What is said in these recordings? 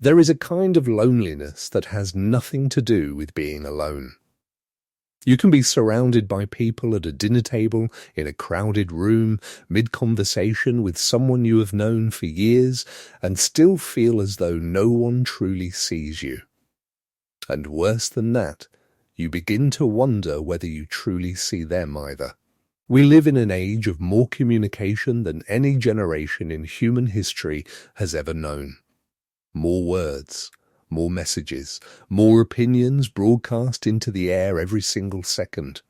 There is a kind of loneliness that has nothing to do with being alone. You can be surrounded by people at a dinner table, in a crowded room, mid-conversation with someone you have known for years, and still feel as though no one truly sees you. And worse than that, you begin to wonder whether you truly see them either. We live in an age of more communication than any generation in human history has ever known. More words, more messages, more opinions broadcast into the air every single second.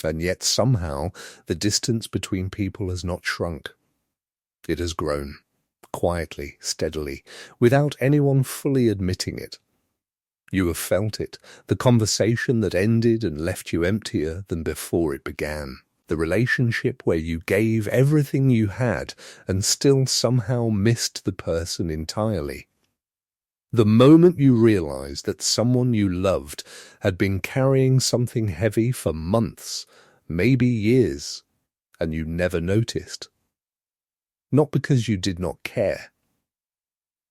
And yet somehow the distance between people has not shrunk. It has grown, quietly, steadily, without anyone fully admitting it. You have felt it, the conversation that ended and left you emptier than before it began. The relationship where you gave everything you had and still somehow missed the person entirely. The moment you realized that someone you loved had been carrying something heavy for months, maybe years, and you never noticed. Not because you did not care,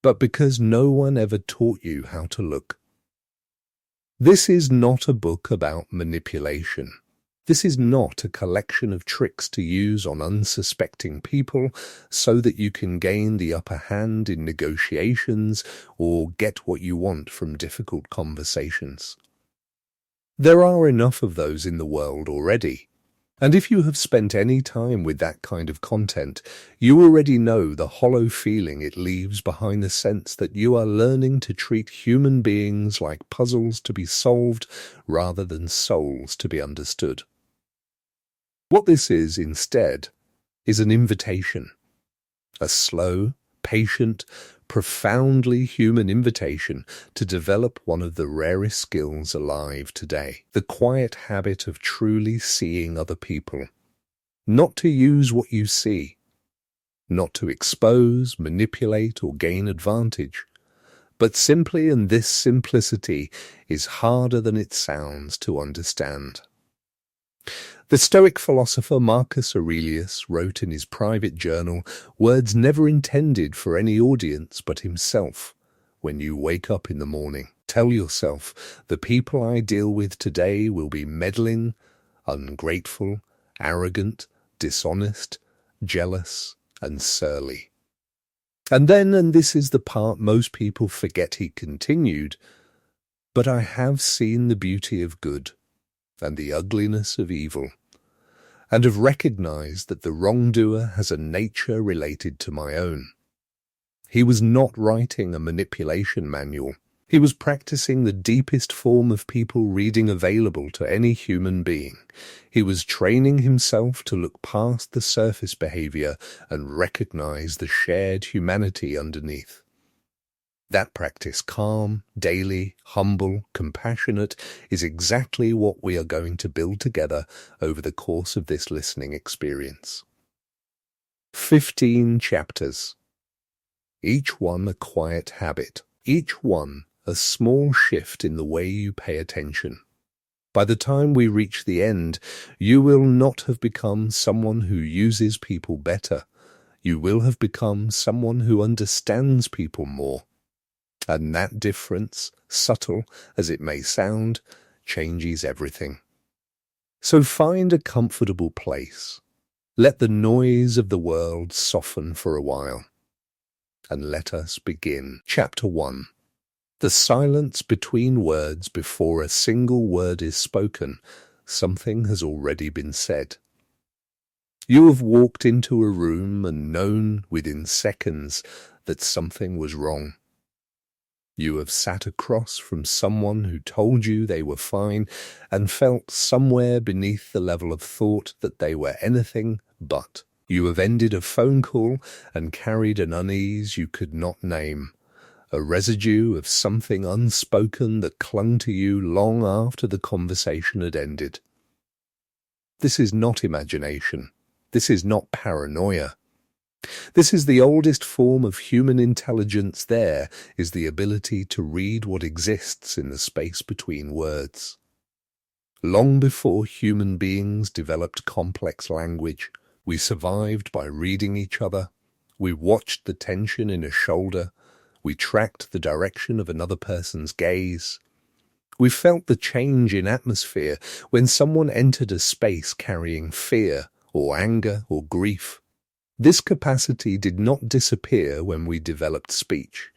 but because no one ever taught you how to look. This is not a book about manipulation. This is not a collection of tricks to use on unsuspecting people so that you can gain the upper hand in negotiations or get what you want from difficult conversations. There are enough of those in the world already, and if you have spent any time with that kind of content, you already know the hollow feeling it leaves behind the sense that you are learning to treat human beings like puzzles to be solved rather than souls to be understood. What this is, instead, is an invitation. A slow, patient, profoundly human invitation to develop one of the rarest skills alive today. The quiet habit of truly seeing other people. Not to use what you see. Not to expose, manipulate, or gain advantage. But simply, and this simplicity is harder than it sounds to understand. The Stoic philosopher Marcus Aurelius wrote in his private journal words never intended for any audience but himself. When you wake up in the morning, tell yourself, the people I deal with today will be meddling, ungrateful, arrogant, dishonest, jealous, and surly. And then, and this is the part most people forget, he continued, but I have seen the beauty of good and the ugliness of evil, and have recognized that the wrongdoer has a nature related to my own. He was not writing a manipulation manual. He was practicing the deepest form of people reading available to any human being. He was training himself to look past the surface behavior and recognize the shared humanity underneath. That practice, calm, daily, humble, compassionate, is exactly what we are going to build together over the course of this listening experience. 15 chapters. Each one a quiet habit. Each one a small shift in the way you pay attention. By the time we reach the end, you will not have become someone who uses people better. You will have become someone who understands people more. And that difference, subtle as it may sound, changes everything. So find a comfortable place. Let the noise of the world soften for a while. And let us begin. Chapter 1. The silence between words before a single word is spoken. Something has already been said. You have walked into a room and known within seconds that something was wrong. You have sat across from someone who told you they were fine and felt somewhere beneath the level of thought that they were anything but. You have ended a phone call and carried an unease you could not name, a residue of something unspoken that clung to you long after the conversation had ended. This is not imagination. This is not paranoia. This is the oldest form of human intelligence. There is the ability to read what exists in the space between words. Long before human beings developed complex language, we survived by reading each other. We watched the tension in a shoulder. We tracked the direction of another person's gaze. We felt the change in atmosphere when someone entered a space carrying fear or anger or grief. This capacity did not disappear when we developed speech.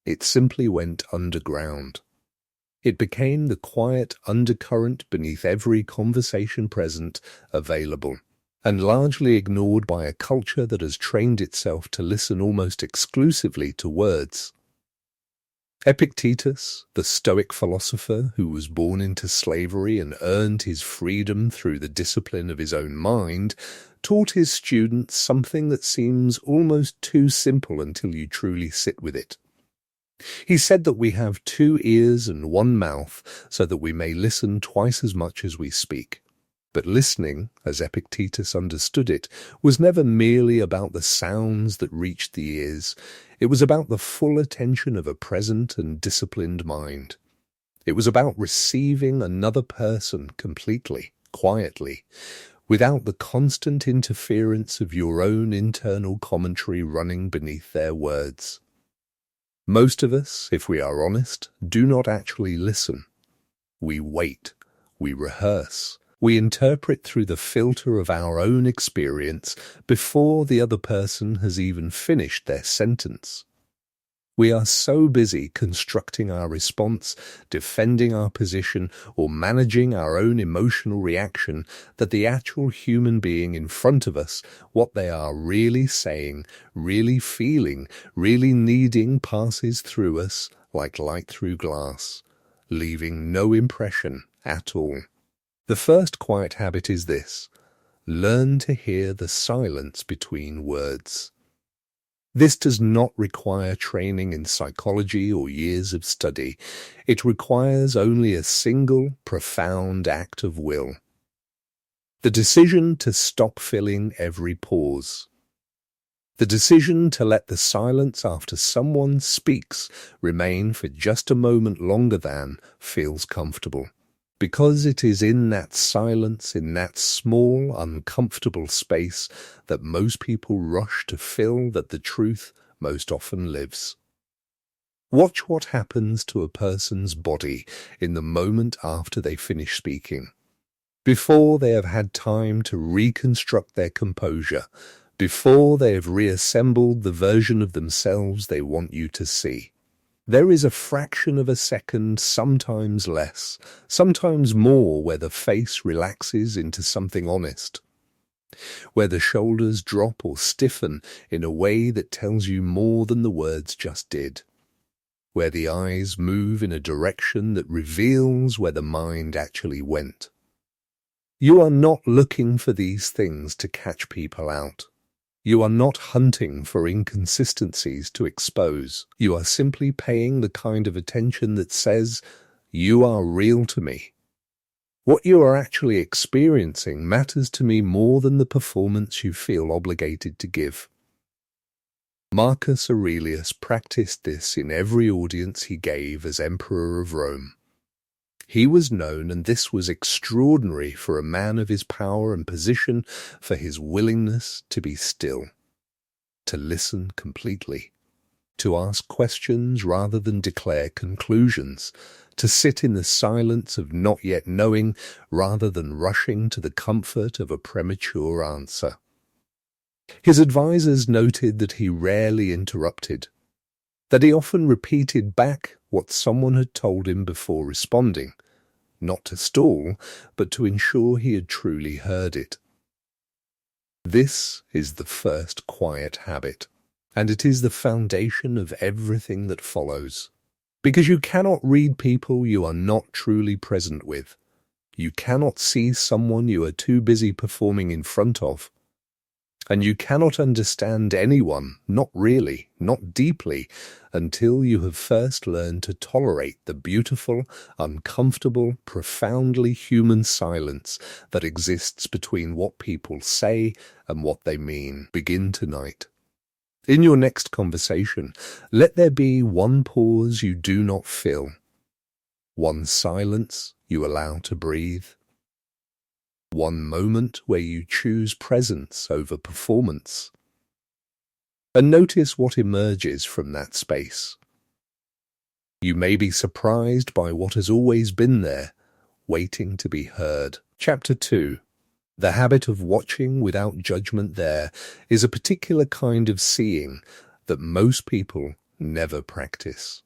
It simply went underground. It became the quiet undercurrent beneath every conversation present, available, and largely ignored by a culture that has trained itself to listen almost exclusively to words. Epictetus, the Stoic philosopher who was born into slavery and earned his freedom through the discipline of his own mind, taught his students something that seems almost too simple until you truly sit with it. He said that we have 2 ears and 1 mouth so that we may listen twice as much as we speak. But listening, as Epictetus understood it, was never merely about the sounds that reached the ears. It was about the full attention of a present and disciplined mind. It was about receiving another person completely, quietly, without the constant interference of your own internal commentary running beneath their words. Most of us, if we are honest, do not actually listen. We wait, we rehearse, we interpret through the filter of our own experience before the other person has even finished their sentence. We are so busy constructing our response, defending our position, or managing our own emotional reaction that the actual human being in front of us, what they are really saying, really feeling, really needing, passes through us like light through glass, leaving no impression at all. The first quiet habit is this: learn to hear the silence between words. This does not require training in psychology or years of study. It requires only a single, profound act of will. The decision to stop filling every pause. The decision to let the silence after someone speaks remain for just a moment longer than feels comfortable. Because it is in that silence, in that small, uncomfortable space that most people rush to fill, that the truth most often lives. Watch what happens to a person's body in the moment after they finish speaking, before they have had time to reconstruct their composure, before they have reassembled the version of themselves they want you to see. There is a fraction of a second, sometimes less, sometimes more, where the face relaxes into something honest, where the shoulders drop or stiffen in a way that tells you more than the words just did, where the eyes move in a direction that reveals where the mind actually went. You are not looking for these things to catch people out. You are not hunting for inconsistencies to expose. You are simply paying the kind of attention that says, "You are real to me. What you are actually experiencing matters to me more than the performance you feel obligated to give." Marcus Aurelius practiced this in every audience he gave as Emperor of Rome. He was known, and this was extraordinary for a man of his power and position, for his willingness to be still, to listen completely, to ask questions rather than declare conclusions, to sit in the silence of not yet knowing rather than rushing to the comfort of a premature answer. His advisers noted that he rarely interrupted, that he often repeated back what someone had told him before responding, not to stall, but to ensure he had truly heard it. This is the first quiet habit, and it is the foundation of everything that follows. Because you cannot read people you are not truly present with. You cannot see someone you are too busy performing in front of. And you cannot understand anyone, not really, not deeply, until you have first learned to tolerate the beautiful, uncomfortable, profoundly human silence that exists between what people say and what they mean. Begin tonight. In your next conversation, let there be one pause you do not fill, one silence you allow to breathe, one moment where you choose presence over performance. And notice what emerges from that space. You may be surprised by what has always been there, waiting to be heard. Chapter 2. The habit of watching without judgment there is a particular kind of seeing that most people never practice.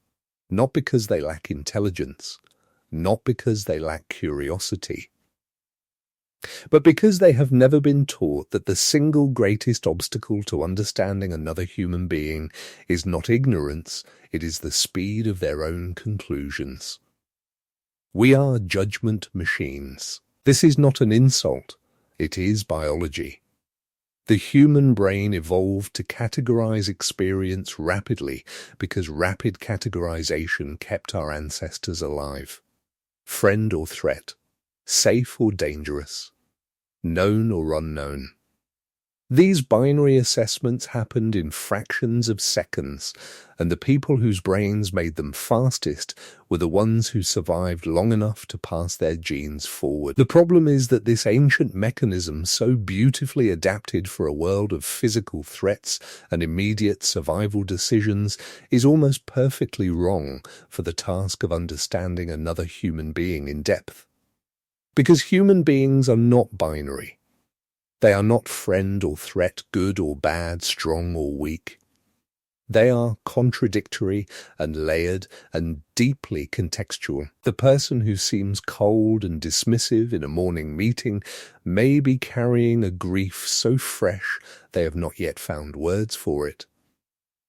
Not because they lack intelligence, not because they lack curiosity, but because they have never been taught that the single greatest obstacle to understanding another human being is not ignorance, it is the speed of their own conclusions. We are judgment machines. This is not an insult, it is biology. The human brain evolved to categorize experience rapidly because rapid categorization kept our ancestors alive. Friend or threat, safe or dangerous, known or unknown. These binary assessments happened in fractions of seconds, and the people whose brains made them fastest were the ones who survived long enough to pass their genes forward. The problem is that this ancient mechanism, so beautifully adapted for a world of physical threats and immediate survival decisions, is almost perfectly wrong for the task of understanding another human being in depth. Because human beings are not binary. They are not friend or threat, good or bad, strong or weak. They are contradictory and layered and deeply contextual. The person who seems cold and dismissive in a morning meeting may be carrying a grief so fresh they have not yet found words for it.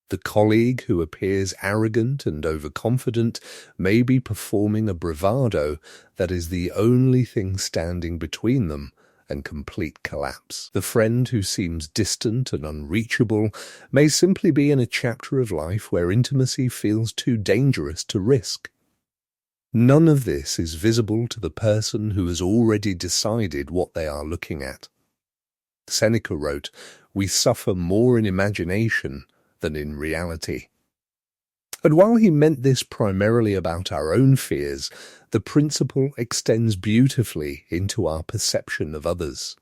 The colleague who appears arrogant and overconfident may be performing a bravado that is the only thing standing between them and complete collapse. The friend who seems distant and unreachable may simply be in a chapter of life where intimacy feels too dangerous to risk. None of this is visible to the person who has already decided what they are looking at. Seneca wrote, "We suffer more in imagination than in reality." And while he meant this primarily about our own fears, the principle extends beautifully into our perception of others.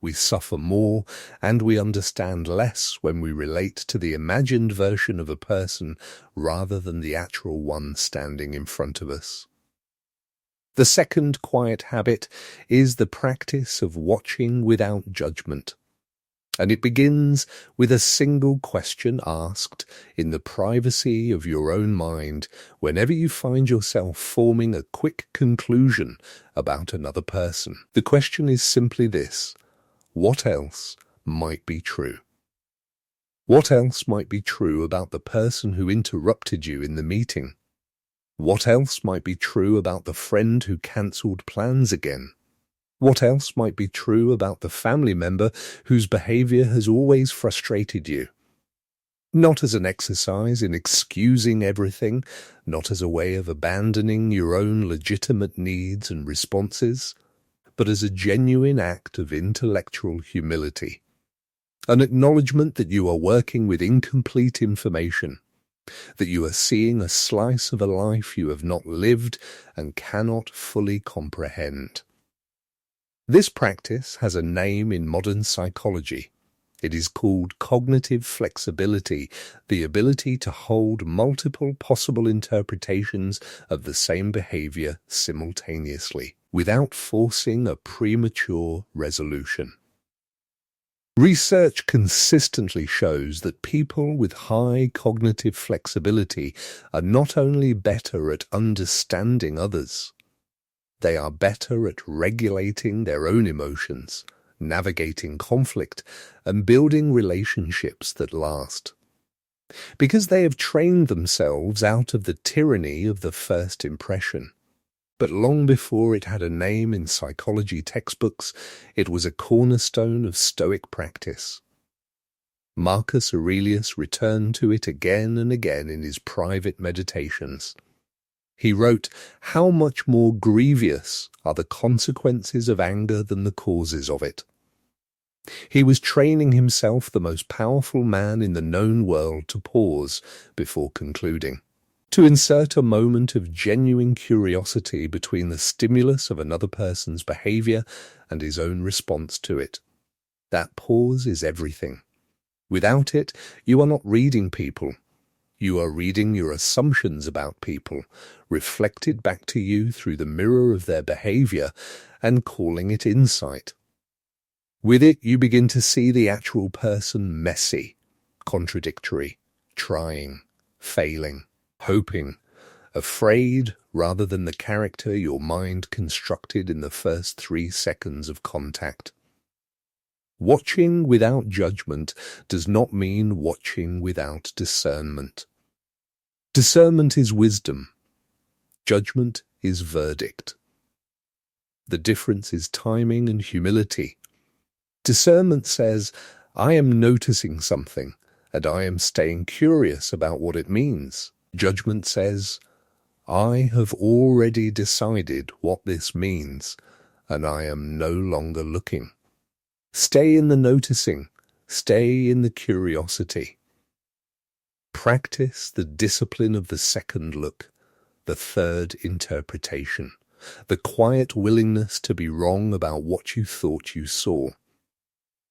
We suffer more and we understand less when we relate to the imagined version of a person rather than the actual one standing in front of us. The second quiet habit is the practice of watching without judgment. And it begins with a single question asked in the privacy of your own mind whenever you find yourself forming a quick conclusion about another person. The question is simply this: what else might be true? What else might be true about the person who interrupted you in the meeting? What else might be true about the friend who cancelled plans again? What else might be true about the family member whose behavior has always frustrated you? Not as an exercise in excusing everything, not as a way of abandoning your own legitimate needs and responses, but as a genuine act of intellectual humility. An acknowledgement that you are working with incomplete information, that you are seeing a slice of a life you have not lived and cannot fully comprehend. This practice has a name in modern psychology. It is called cognitive flexibility, the ability to hold multiple possible interpretations of the same behavior simultaneously, without forcing a premature resolution. Research consistently shows that people with high cognitive flexibility are not only better at understanding others, they are better at regulating their own emotions, navigating conflict, and building relationships that last. Because they have trained themselves out of the tyranny of the first impression. But long before it had a name in psychology textbooks, it was a cornerstone of Stoic practice. Marcus Aurelius returned to it again and again in his private meditations. He wrote, "How much more grievous are the consequences of anger than the causes of it." He was training himself, the most powerful man in the known world, to pause before concluding, to insert a moment of genuine curiosity between the stimulus of another person's behavior and his own response to it. That pause is everything. Without it, you are not reading people. You are reading your assumptions about people, reflected back to you through the mirror of their behavior, and calling it insight. With it, you begin to see the actual person messy, contradictory, trying, failing, hoping, afraid rather than the character your mind constructed in the first 3 seconds of contact. Watching without judgment does not mean watching without discernment. Discernment is wisdom. Judgment is verdict. The difference is timing and humility. Discernment says, I am noticing something, and I am staying curious about what it means. Judgment says, I have already decided what this means, and I am no longer looking. Stay in the noticing. Stay in the curiosity. Practice the discipline of the second look, the third interpretation, the quiet willingness to be wrong about what you thought you saw.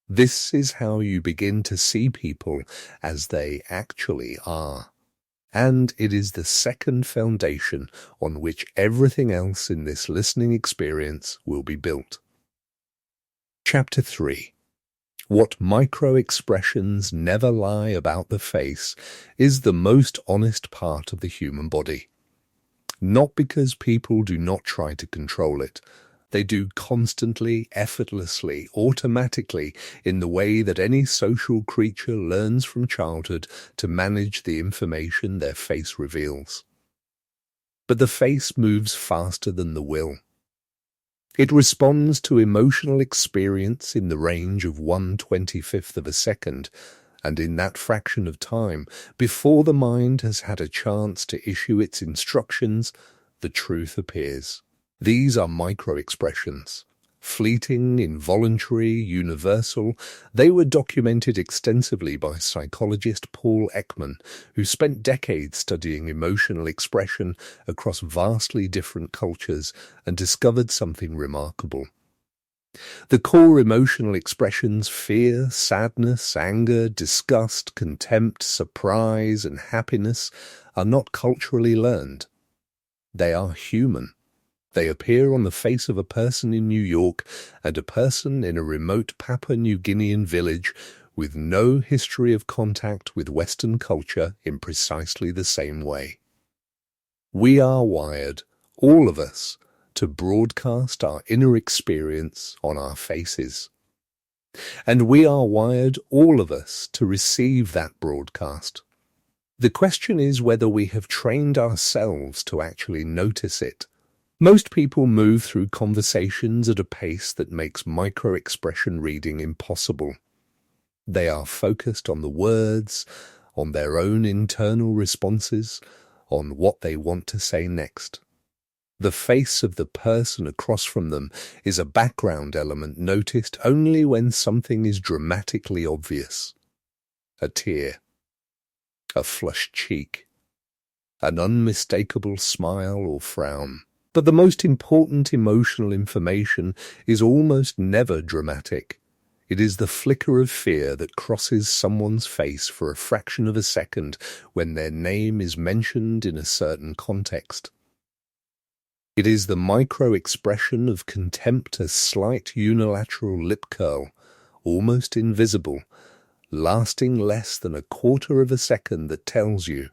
This is how you begin to see people as they actually are. And it is the second foundation on which everything else in this listening experience will be built. Chapter 3. What micro-expressions never lie about the face is the most honest part of the human body. Not because people do not try to control it. They do constantly, effortlessly, automatically, in the way that any social creature learns from childhood to manage the information their face reveals. But the face moves faster than the will. It responds to emotional experience in the range of 1/25th of a second, and in that fraction of time, before the mind has had a chance to issue its instructions, the truth appears. These are micro-expressions. Fleeting, involuntary, universal, they were documented extensively by psychologist Paul Ekman, who spent decades studying emotional expression across vastly different cultures and discovered something remarkable. The core emotional expressions fear, sadness, anger, disgust, contempt, surprise, and happiness are not culturally learned. They are human. They appear on the face of a person in New York and a person in a remote Papua New Guinean village with no history of contact with Western culture in precisely the same way. We are wired, all of us, to broadcast our inner experience on our faces. And we are wired, all of us, to receive that broadcast. The question is whether we have trained ourselves to actually notice it. Most people move through conversations at a pace that makes micro-expression reading impossible. They are focused on the words, on their own internal responses, on what they want to say next. The face of the person across from them is a background element noticed only when something is dramatically obvious. A tear, a flushed cheek, an unmistakable smile or frown. But the most important emotional information is almost never dramatic. It is the flicker of fear that crosses someone's face for a fraction of a second when their name is mentioned in a certain context. It is the micro-expression of contempt, a slight unilateral lip curl, almost invisible, lasting less than a quarter of a second that tells you,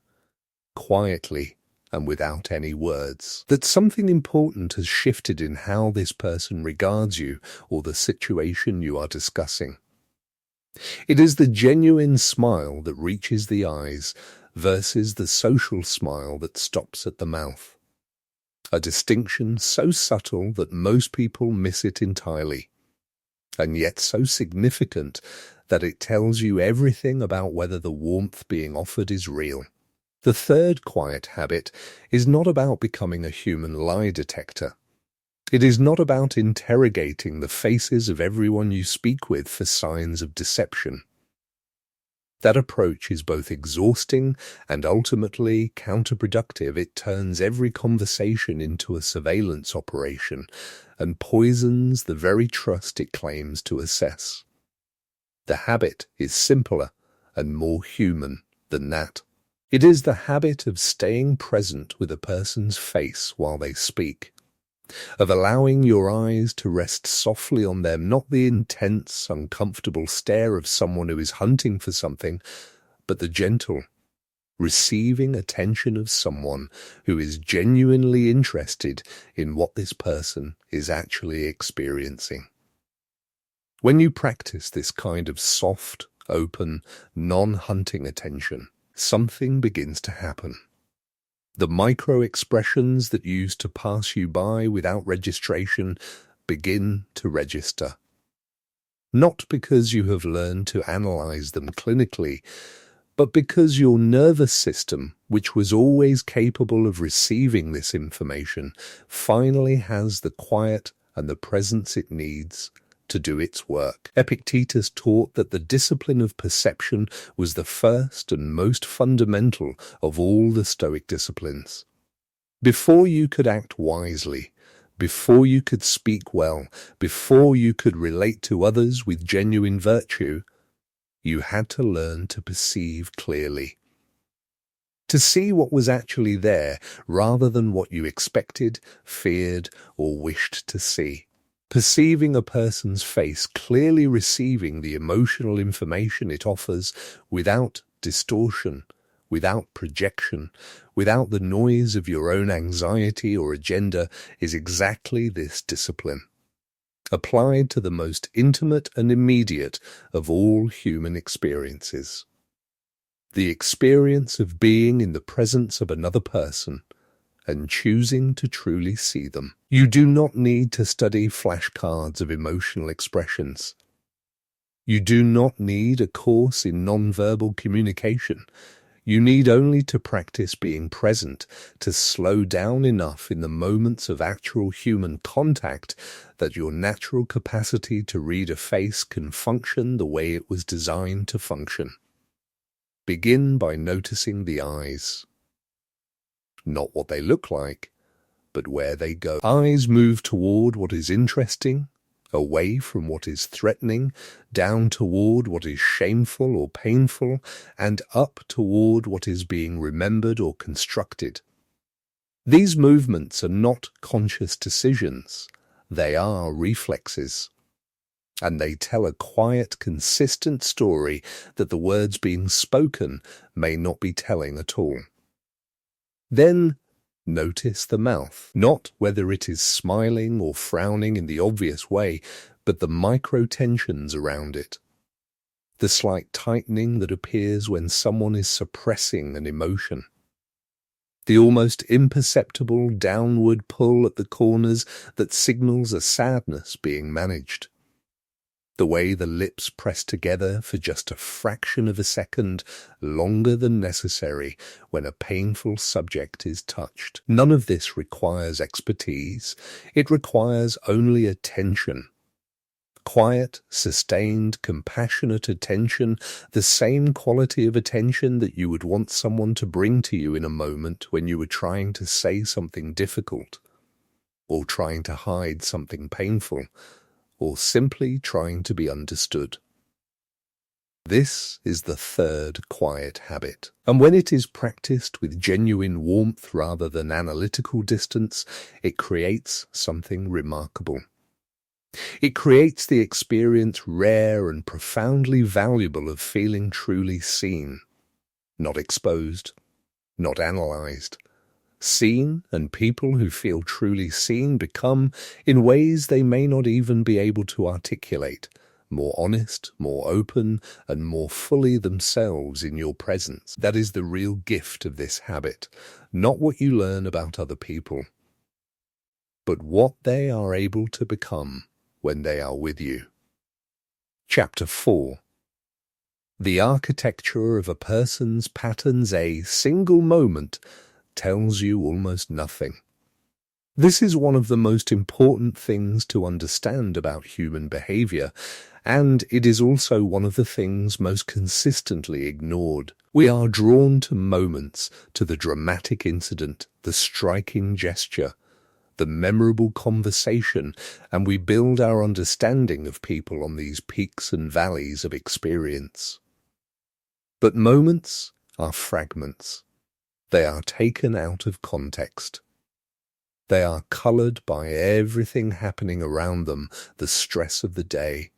quietly, and without any words, that something important has shifted in how this person regards you or the situation you are discussing. It is the genuine smile that reaches the eyes versus the social smile that stops at the mouth. A distinction so subtle that most people miss it entirely, and yet so significant that it tells you everything about whether the warmth being offered is real. The third quiet habit is not about becoming a human lie detector. It is not about interrogating the faces of everyone you speak with for signs of deception. That approach is both exhausting and ultimately counterproductive. It turns every conversation into a surveillance operation and poisons the very trust it claims to assess. The habit is simpler and more human than that. It is the habit of staying present with a person's face while they speak, of allowing your eyes to rest softly on them, not the intense, uncomfortable stare of someone who is hunting for something, but the gentle, receiving attention of someone who is genuinely interested in what this person is actually experiencing. When you practice this kind of soft, open, non-hunting attention, something begins to happen. The micro-expressions that used to pass you by without registration begin to register. Not because you have learned to analyze them clinically, but because your nervous system, which was always capable of receiving this information, finally has the quiet and the presence it needs to do its work. Epictetus taught that the discipline of perception was the first and most fundamental of all the Stoic disciplines. Before you could act wisely, before you could speak well, before you could relate to others with genuine virtue, you had to learn to perceive clearly. To see what was actually there rather than what you expected, feared, or wished to see. Perceiving a person's face, clearly receiving the emotional information it offers without distortion, without projection, without the noise of your own anxiety or agenda is exactly this discipline, applied to the most intimate and immediate of all human experiences. The experience of being in the presence of another person and choosing to truly see them. You do not need to study flashcards of emotional expressions. You do not need a course in nonverbal communication. You need only to practice being present, to slow down enough in the moments of actual human contact that your natural capacity to read a face can function the way it was designed to function. Begin by noticing the eyes. Not what they look like, but where they go. Eyes move toward what is interesting, away from what is threatening, down toward what is shameful or painful, and up toward what is being remembered or constructed. These movements are not conscious decisions, they are reflexes. And they tell a quiet, consistent story that the words being spoken may not be telling at all. Then notice the mouth, not whether it is smiling or frowning in the obvious way, but the micro-tensions around it. The slight tightening that appears when someone is suppressing an emotion. The almost imperceptible downward pull at the corners that signals a sadness being managed. The way the lips press together for just a fraction of a second, longer than necessary when a painful subject is touched. None of this requires expertise. It requires only attention. Quiet, sustained, compassionate attention, the same quality of attention that you would want someone to bring to you in a moment when you were trying to say something difficult, or trying to hide something painful, or simply trying to be understood. This is the third quiet habit, and when it is practiced with genuine warmth rather than analytical distance, it creates something remarkable. It creates the experience rare and profoundly valuable of feeling truly seen, not exposed, not analyzed. Seen, and people who feel truly seen become, in ways they may not even be able to articulate, more honest, more open, and more fully themselves in your presence. That is the real gift of this habit, not what you learn about other people, but what they are able to become when they are with you. Chapter 4. The architecture of a person's patterns, a single moment, tells you almost nothing. This is one of the most important things to understand about human behavior, and it is also one of the things most consistently ignored. We are drawn to moments, to the dramatic incident, the striking gesture, the memorable conversation, and we build our understanding of people on these peaks and valleys of experience. But moments are fragments. They are taken out of context. They are colored by everything happening around them, the stress of the day,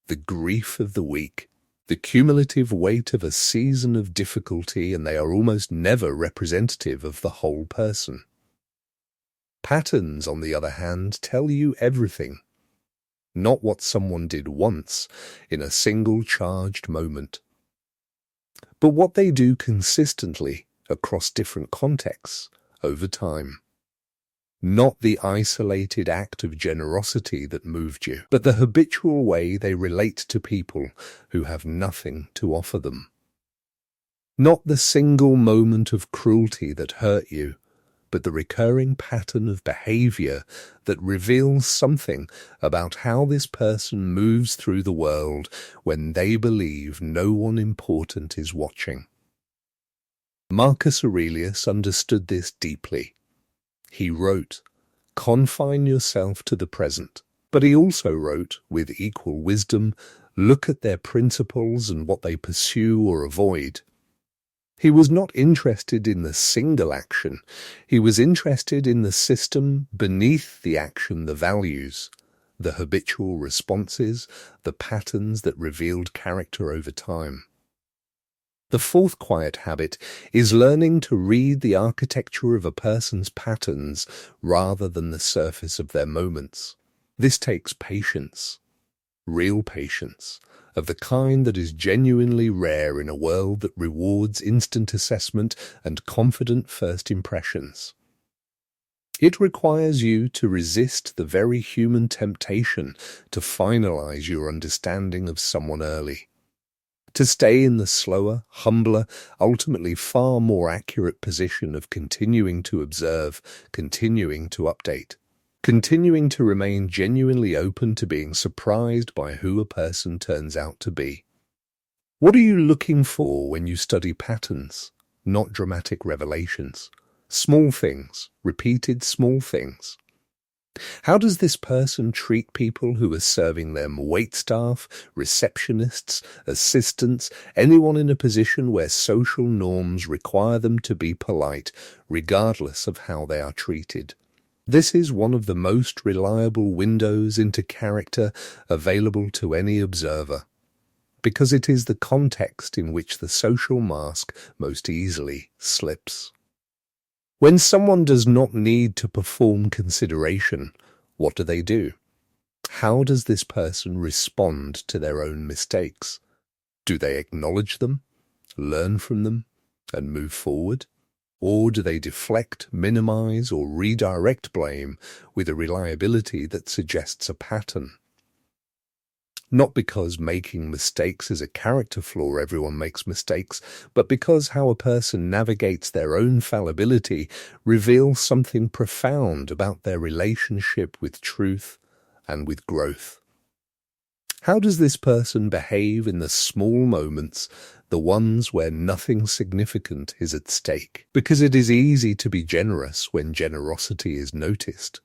the grief of the week, the cumulative weight of a season of difficulty, and they are almost never representative of the whole person. Patterns, on the other hand, tell you everything, not what someone did once in a single charged moment, but what they do consistently across different contexts over time. Not the isolated act of generosity that moved you, but the habitual way they relate to people who have nothing to offer them. Not the single moment of cruelty that hurt you, but the recurring pattern of behavior that reveals something about how this person moves through the world when they believe no one important is watching. Marcus Aurelius understood this deeply. He wrote, "Confine yourself to the present." But he also wrote, with equal wisdom, "Look at their principles and what they pursue or avoid." He was not interested in the single action. He was interested in the system beneath the action, the values, the habitual responses, the patterns that revealed character over time. The fourth quiet habit is learning to read the architecture of a person's patterns rather than the surface of their moments. This takes patience, real patience, of the kind that is genuinely rare in a world that rewards instant assessment and confident first impressions. It requires you to resist the very human temptation to finalize your understanding of someone early, to stay in the slower, humbler, ultimately far more accurate position of continuing to observe, continuing to update, continuing to remain genuinely open to being surprised by who a person turns out to be. What are you looking for when you study patterns, not dramatic revelations? Small things, repeated small things. How does this person treat people who are serving them, waitstaff, receptionists, assistants, anyone in a position where social norms require them to be polite, regardless of how they are treated? This is one of the most reliable windows into character available to any observer, because it is the context in which the social mask most easily slips. When someone does not need to perform consideration, what do? How does this person respond to their own mistakes? Do they acknowledge them, learn from them, and move forward? Or do they deflect, minimize, or redirect blame with a reliability that suggests a pattern? Not because making mistakes is a character flaw, everyone makes mistakes, but because how a person navigates their own fallibility reveals something profound about their relationship with truth and with growth. How does this person behave in the small moments, the ones where nothing significant is at stake? Because it is easy to be generous when generosity is noticed.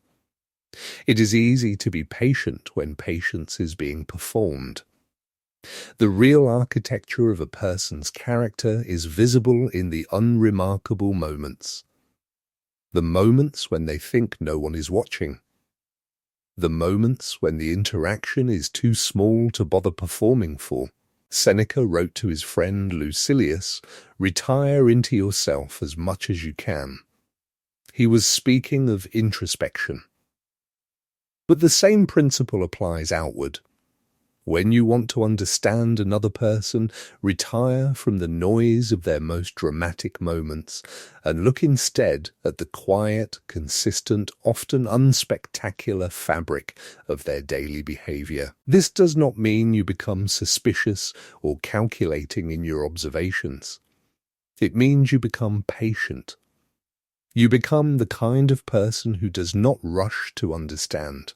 It is easy to be patient when patience is being performed. The real architecture of a person's character is visible in the unremarkable moments. The moments when they think no one is watching. The moments when the interaction is too small to bother performing for. Seneca wrote to his friend Lucilius, "Retire into yourself as much as you can." He was speaking of introspection. But the same principle applies outward. When you want to understand another person, retire from the noise of their most dramatic moments and look instead at the quiet, consistent, often unspectacular fabric of their daily behavior. This does not mean you become suspicious or calculating in your observations. It means you become patient. You become the kind of person who does not rush to understand,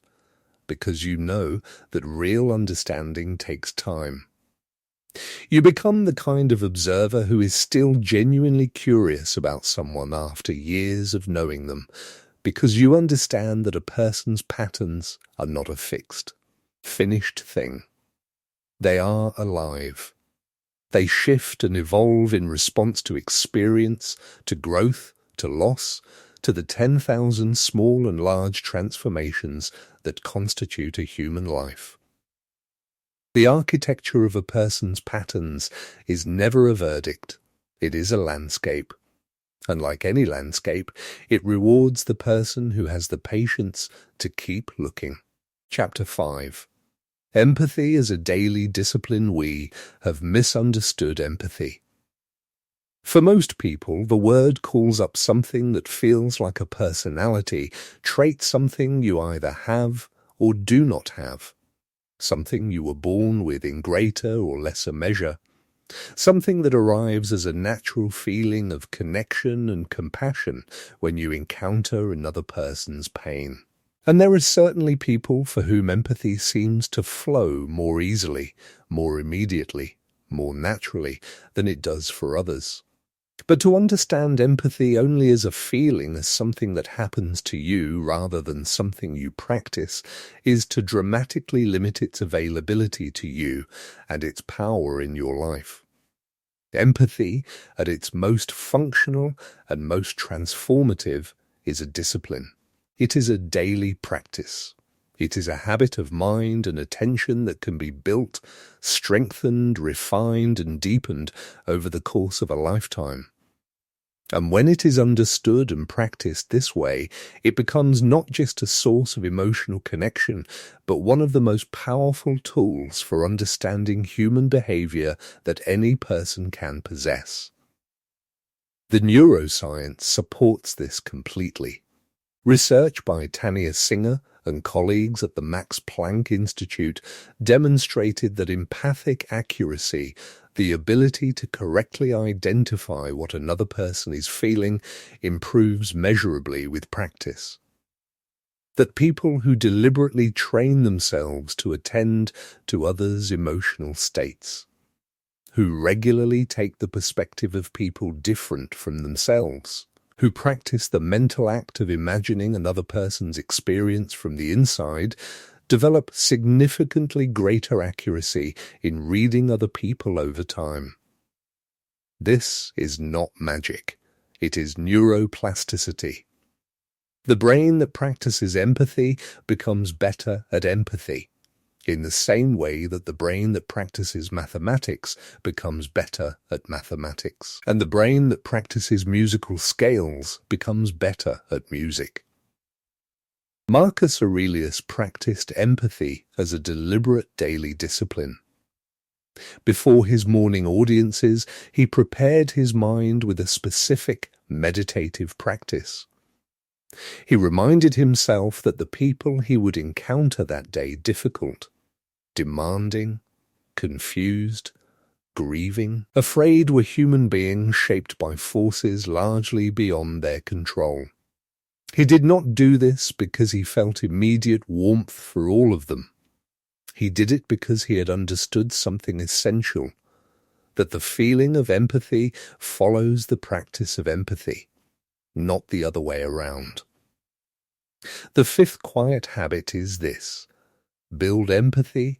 because you know that real understanding takes time. You become the kind of observer who is still genuinely curious about someone after years of knowing them, because you understand that a person's patterns are not a fixed, finished thing. They are alive. They shift and evolve in response to experience, to growth, to loss, to the 10,000 small and large transformations that constitute a human life. The architecture of a person's patterns is never a verdict. It is a landscape. And like any landscape, it rewards the person who has the patience to keep looking. Chapter 5. Empathy as a daily discipline. We have misunderstood empathy. For most people, the word calls up something that feels like a personality trait, something you either have or do not have, something you were born with in greater or lesser measure, something that arrives as a natural feeling of connection and compassion when you encounter another person's pain. And there are certainly people for whom empathy seems to flow more easily, more immediately, more naturally than it does for others. But to understand empathy only as a feeling, as something that happens to you rather than something you practice, is to dramatically limit its availability to you and its power in your life. Empathy, at its most functional and most transformative, is a discipline. It is a daily practice. It is a habit of mind and attention that can be built, strengthened, refined, and deepened over the course of a lifetime. And when it is understood and practiced this way, it becomes not just a source of emotional connection, but one of the most powerful tools for understanding human behavior that any person can possess. The neuroscience supports this completely. Research by Tanya Singer and colleagues at the Max Planck Institute demonstrated that empathic accuracy, the ability to correctly identify what another person is feeling, improves measurably with practice. That people who deliberately train themselves to attend to others' emotional states, who regularly take the perspective of people different from themselves, who practice the mental act of imagining another person's experience from the inside, develop significantly greater accuracy in reading other people over time. This is not magic. It is neuroplasticity. The brain that practices empathy becomes better at empathy, in the same way that the brain that practices mathematics becomes better at mathematics, and the brain that practices musical scales becomes better at music. Marcus Aurelius practiced empathy as a deliberate daily discipline. Before his morning audiences, he prepared his mind with a specific meditative practice. He reminded himself that the people he would encounter that day difficult, demanding, confused, grieving, afraid were human beings shaped by forces largely beyond their control. He did not do this because he felt immediate warmth for all of them. He did it because he had understood something essential, that the feeling of empathy follows the practice of empathy, not the other way around. The fifth quiet habit is this: build empathy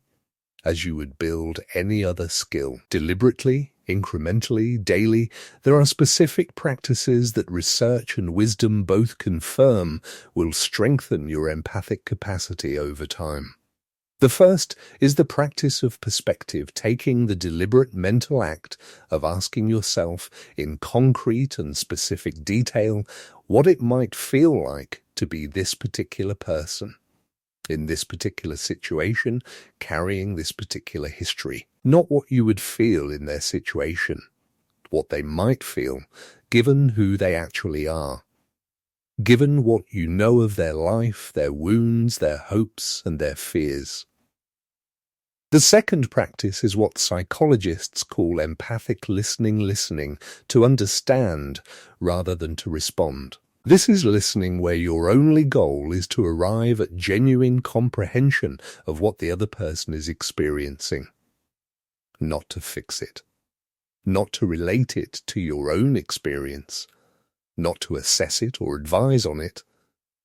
as you would build any other skill. Deliberately, incrementally, daily, there are specific practices that research and wisdom both confirm will strengthen your empathic capacity over time. The first is the practice of perspective, taking the deliberate mental act of asking yourself in concrete and specific detail what it might feel like to be this particular person, in this particular situation, carrying this particular history. Not what you would feel in their situation, what they might feel, given who they actually are, given what you know of their life, their wounds, their hopes, and their fears. The second practice is what psychologists call empathic listening to understand rather than to respond. This is listening where your only goal is to arrive at genuine comprehension of what the other person is experiencing, not to fix it, not to relate it to your own experience, not to assess it or advise on it,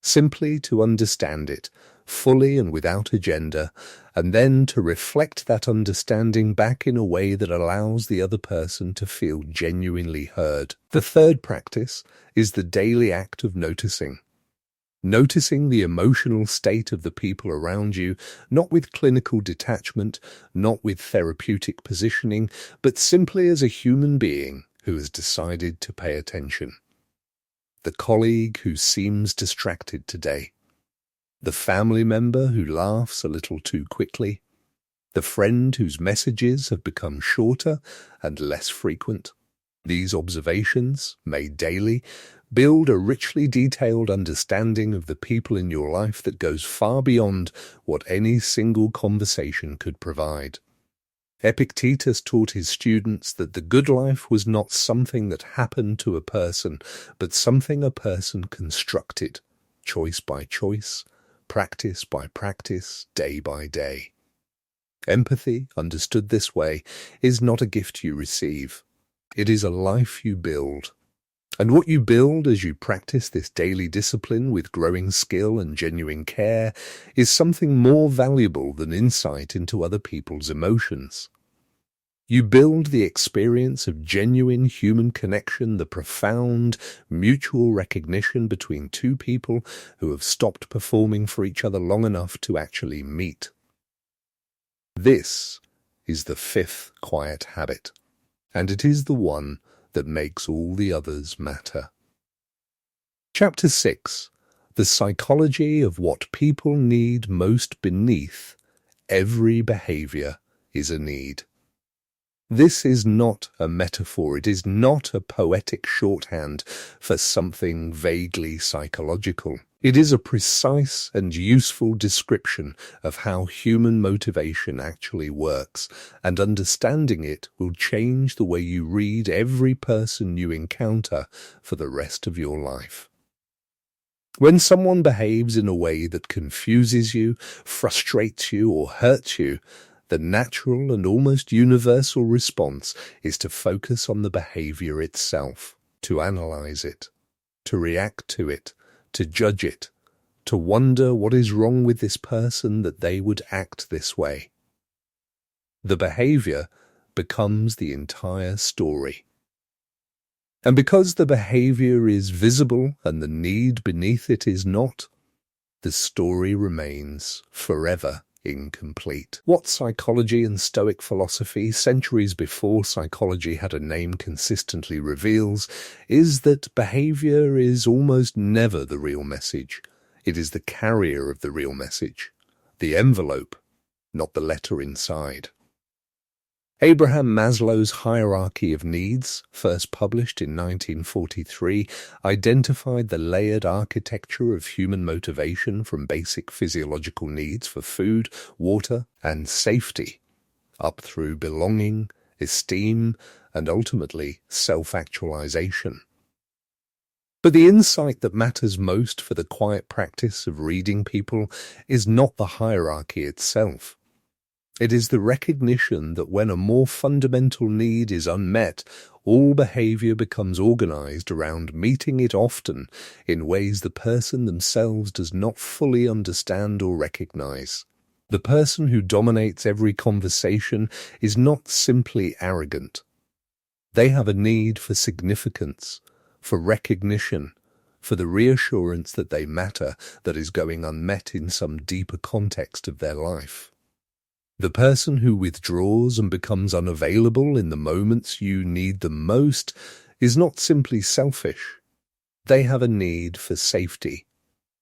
simply to understand it, fully and without agenda, and then to reflect that understanding back in a way that allows the other person to feel genuinely heard. The third practice is the daily act of noticing. Noticing the emotional state of the people around you, not with clinical detachment, not with therapeutic positioning, but simply as a human being who has decided to pay attention. The colleague who seems distracted today. The family member who laughs a little too quickly. The friend whose messages have become shorter and less frequent. These observations, made daily, build a richly detailed understanding of the people in your life that goes far beyond what any single conversation could provide. Epictetus taught his students that the good life was not something that happened to a person, but something a person constructed, choice by choice, practice by practice, day by day. Empathy, understood this way, is not a gift you receive. It is a life you build. And what you build as you practice this daily discipline with growing skill and genuine care is something more valuable than insight into other people's emotions. You build the experience of genuine human connection, the profound mutual recognition between two people who have stopped performing for each other long enough to actually meet. This is the fifth quiet habit, and it is the one that makes all the others matter. Chapter 6. The psychology of what people need most beneath every behavior is a need. This is not a metaphor. It is not a poetic shorthand for something vaguely psychological. It is a precise and useful description of how human motivation actually works, and understanding it will change the way you read every person you encounter for the rest of your life. When someone behaves in a way that confuses you, frustrates you, or hurts you, the natural and almost universal response is to focus on the behavior itself, to analyze it, to react to it, to judge it, to wonder what is wrong with this person that they would act this way. The behavior becomes the entire story. And because the behavior is visible and the need beneath it is not, the story remains forever incomplete. What psychology and Stoic philosophy, centuries before psychology had a name, consistently reveals is that behavior is almost never the real message. It is the carrier of the real message, the envelope, not the letter inside. Abraham Maslow's hierarchy of needs, first published in 1943, identified the layered architecture of human motivation from basic physiological needs for food, water, and safety, up through belonging, esteem, and ultimately self-actualization. But the insight that matters most for the quiet practice of reading people is not the hierarchy itself. It is the recognition that when a more fundamental need is unmet, all behavior becomes organized around meeting it often in ways the person themselves does not fully understand or recognize. The person who dominates every conversation is not simply arrogant. They have a need for significance, for recognition, for the reassurance that they matter that is going unmet in some deeper context of their life. The person who withdraws and becomes unavailable in the moments you need them most is not simply selfish. They have a need for safety,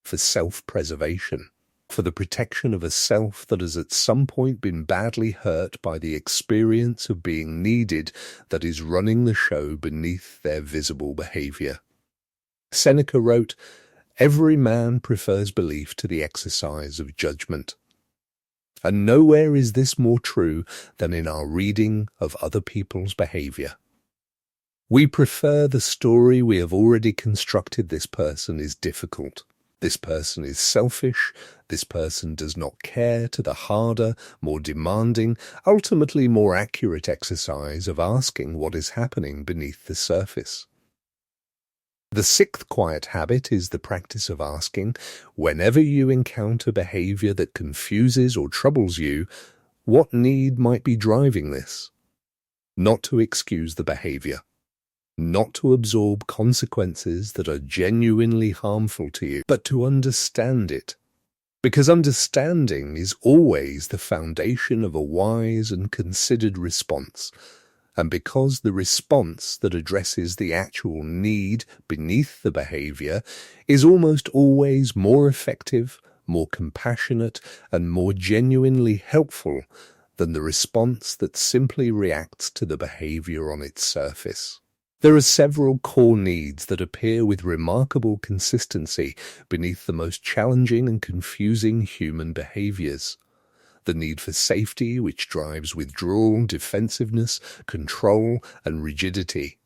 for self-preservation, for the protection of a self that has at some point been badly hurt by the experience of being needed that is running the show beneath their visible behavior. Seneca wrote, "Every man prefers belief to the exercise of judgment." And nowhere is this more true than in our reading of other people's behavior. We prefer the story we have already constructed. This person is difficult. This person is selfish. This person does not care, to the harder, more demanding, ultimately more accurate exercise of asking what is happening beneath the surface. The sixth quiet habit is the practice of asking, whenever you encounter behavior that confuses or troubles you, what need might be driving this? Not to excuse the behavior, not to absorb consequences that are genuinely harmful to you, but to understand it. Because understanding is always the foundation of a wise and considered response, and because the response that addresses the actual need beneath the behavior is almost always more effective, more compassionate, and more genuinely helpful than the response that simply reacts to the behavior on its surface. There are several core needs that appear with remarkable consistency beneath the most challenging and confusing human behaviors. The need for safety, which drives withdrawal, defensiveness, control, and rigidity.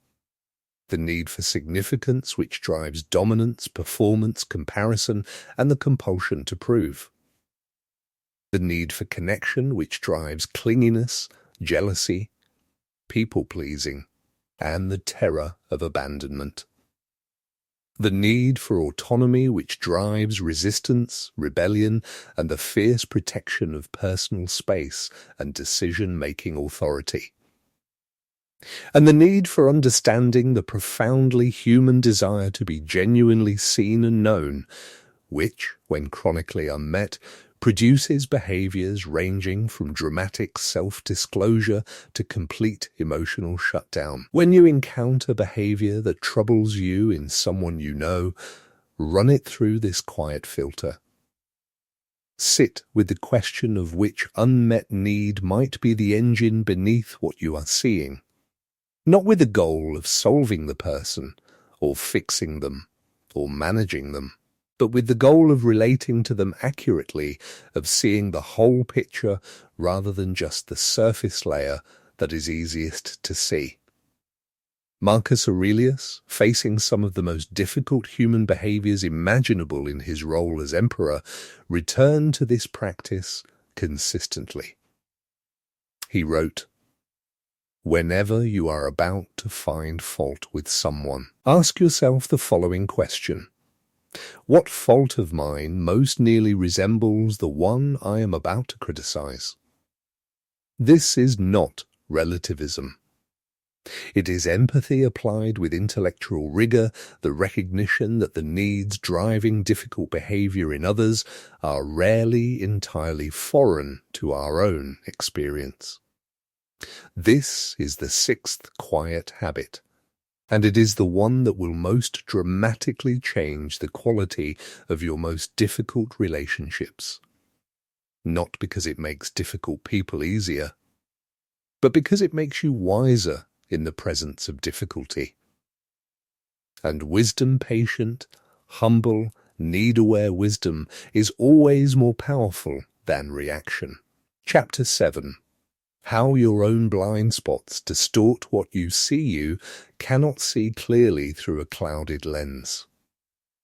The need for significance, which drives dominance, performance, comparison, and the compulsion to prove. The need for connection, which drives clinginess, jealousy, people-pleasing, and the terror of abandonment. The need for autonomy, which drives resistance, rebellion, and the fierce protection of personal space and decision-making authority. And the need for understanding the profoundly human desire to be genuinely seen and known, which, when chronically unmet, produces behaviors ranging from dramatic self-disclosure to complete emotional shutdown. When you encounter behavior that troubles you in someone you know, run it through this quiet filter. Sit with the question of which unmet need might be the engine beneath what you are seeing, not with the goal of solving the person, or fixing them, or managing them, but with the goal of relating to them accurately, of seeing the whole picture rather than just the surface layer that is easiest to see. Marcus Aurelius, facing some of the most difficult human behaviors imaginable in his role as emperor, returned to this practice consistently. He wrote, "Whenever you are about to find fault with someone, ask yourself the following question. What fault of mine most nearly resembles the one I am about to criticize? This is not relativism. It is empathy applied with intellectual rigor, the recognition that the needs driving difficult behavior in others are rarely entirely foreign to our own experience. This is the sixth quiet habit, and it is the one that will most dramatically change the quality of your most difficult relationships. Not because it makes difficult people easier, but because it makes you wiser in the presence of difficulty. And wisdom patient, humble, need-aware wisdom is always more powerful than reaction. Chapter 7. How your own blind spots distort what you cannot see clearly through a clouded lens.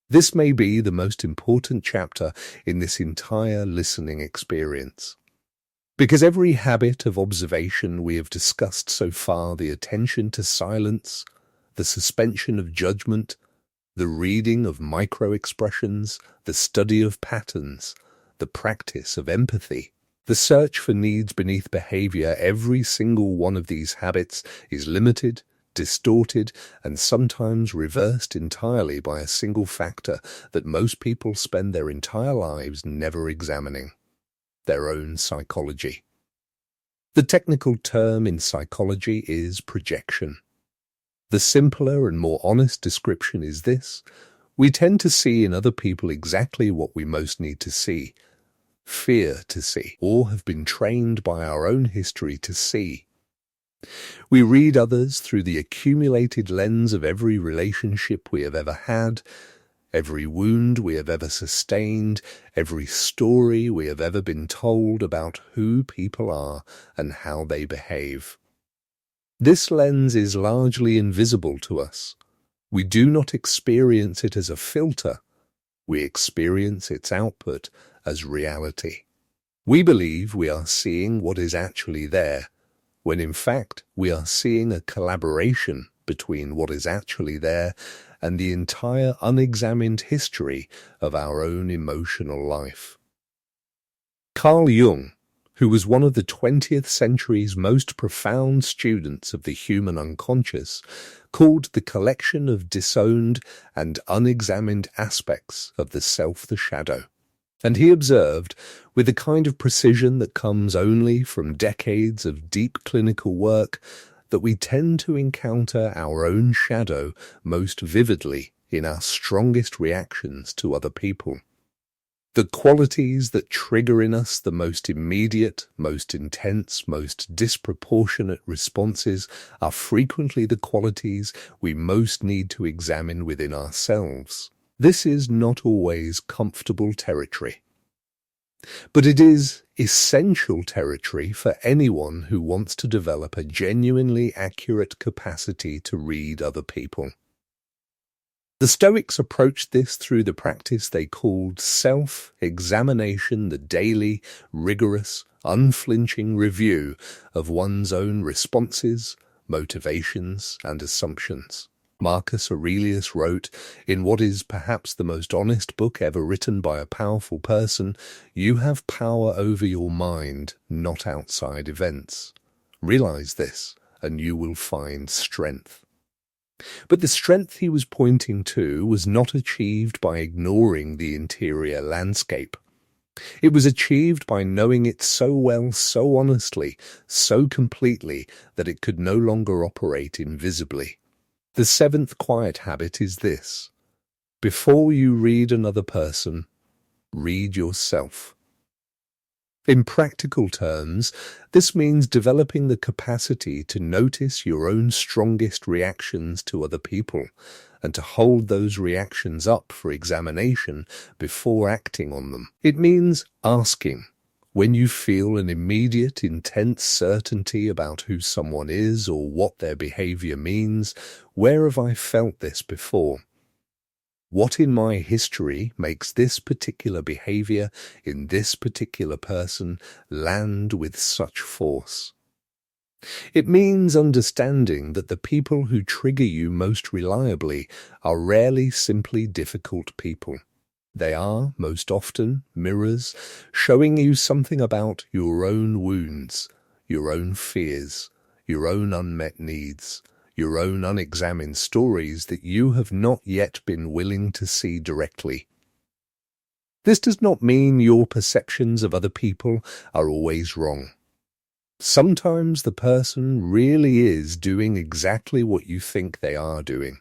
This may be the most important chapter in this entire listening experience. Because every habit of observation we have discussed so far, the attention to silence, the suspension of judgment, the reading of micro-expressions, the study of patterns, the practice of empathy, the search for needs beneath behavior, every single one of these habits is limited, distorted, and sometimes reversed entirely by a single factor that most people spend their entire lives never examining: their own psychology. The technical term in psychology is projection. The simpler and more honest description is this: we tend to see in other people exactly what we most need to see, fear to see, or have been trained by our own history to see. We read others through the accumulated lens of every relationship we have ever had, every wound we have ever sustained, every story we have ever been told about who people are and how they behave. This lens is largely invisible to us. We do not experience it as a filter. We experience its output as reality. We believe we are seeing what is actually there, when in fact we are seeing a collaboration between what is actually there and the entire unexamined history of our own emotional life. Carl Jung, who was one of the 20th century's most profound students of the human unconscious, called the collection of disowned and unexamined aspects of the self the shadow. And he observed, with the kind of precision that comes only from decades of deep clinical work, that we tend to encounter our own shadow most vividly in our strongest reactions to other people. The qualities that trigger in us the most immediate, most intense, most disproportionate responses are frequently the qualities we most need to examine within ourselves. This is not always comfortable territory, but it is essential territory for anyone who wants to develop a genuinely accurate capacity to read other people. The Stoics approached this through the practice they called self-examination, the daily, rigorous, unflinching review of one's own responses, motivations, and assumptions. Marcus Aurelius wrote, in what is perhaps the most honest book ever written by a powerful person, "You have power over your mind, not outside events. Realize this, and you will find strength." But the strength he was pointing to was not achieved by ignoring the interior landscape. It was achieved by knowing it so well, so honestly, so completely, that it could no longer operate invisibly. The seventh quiet habit is this: before you read another person, read yourself. In practical terms, this means developing the capacity to notice your own strongest reactions to other people and to hold those reactions up for examination before acting on them. It means asking, when you feel an immediate, intense certainty about who someone is or what their behavior means, where have I felt this before? What in my history makes this particular behavior in this particular person land with such force? It means understanding that the people who trigger you most reliably are rarely simply difficult people. They are, most often, mirrors, showing you something about your own wounds, your own fears, your own unmet needs, your own unexamined stories that you have not yet been willing to see directly. This does not mean your perceptions of other people are always wrong. Sometimes the person really is doing exactly what you think they are doing,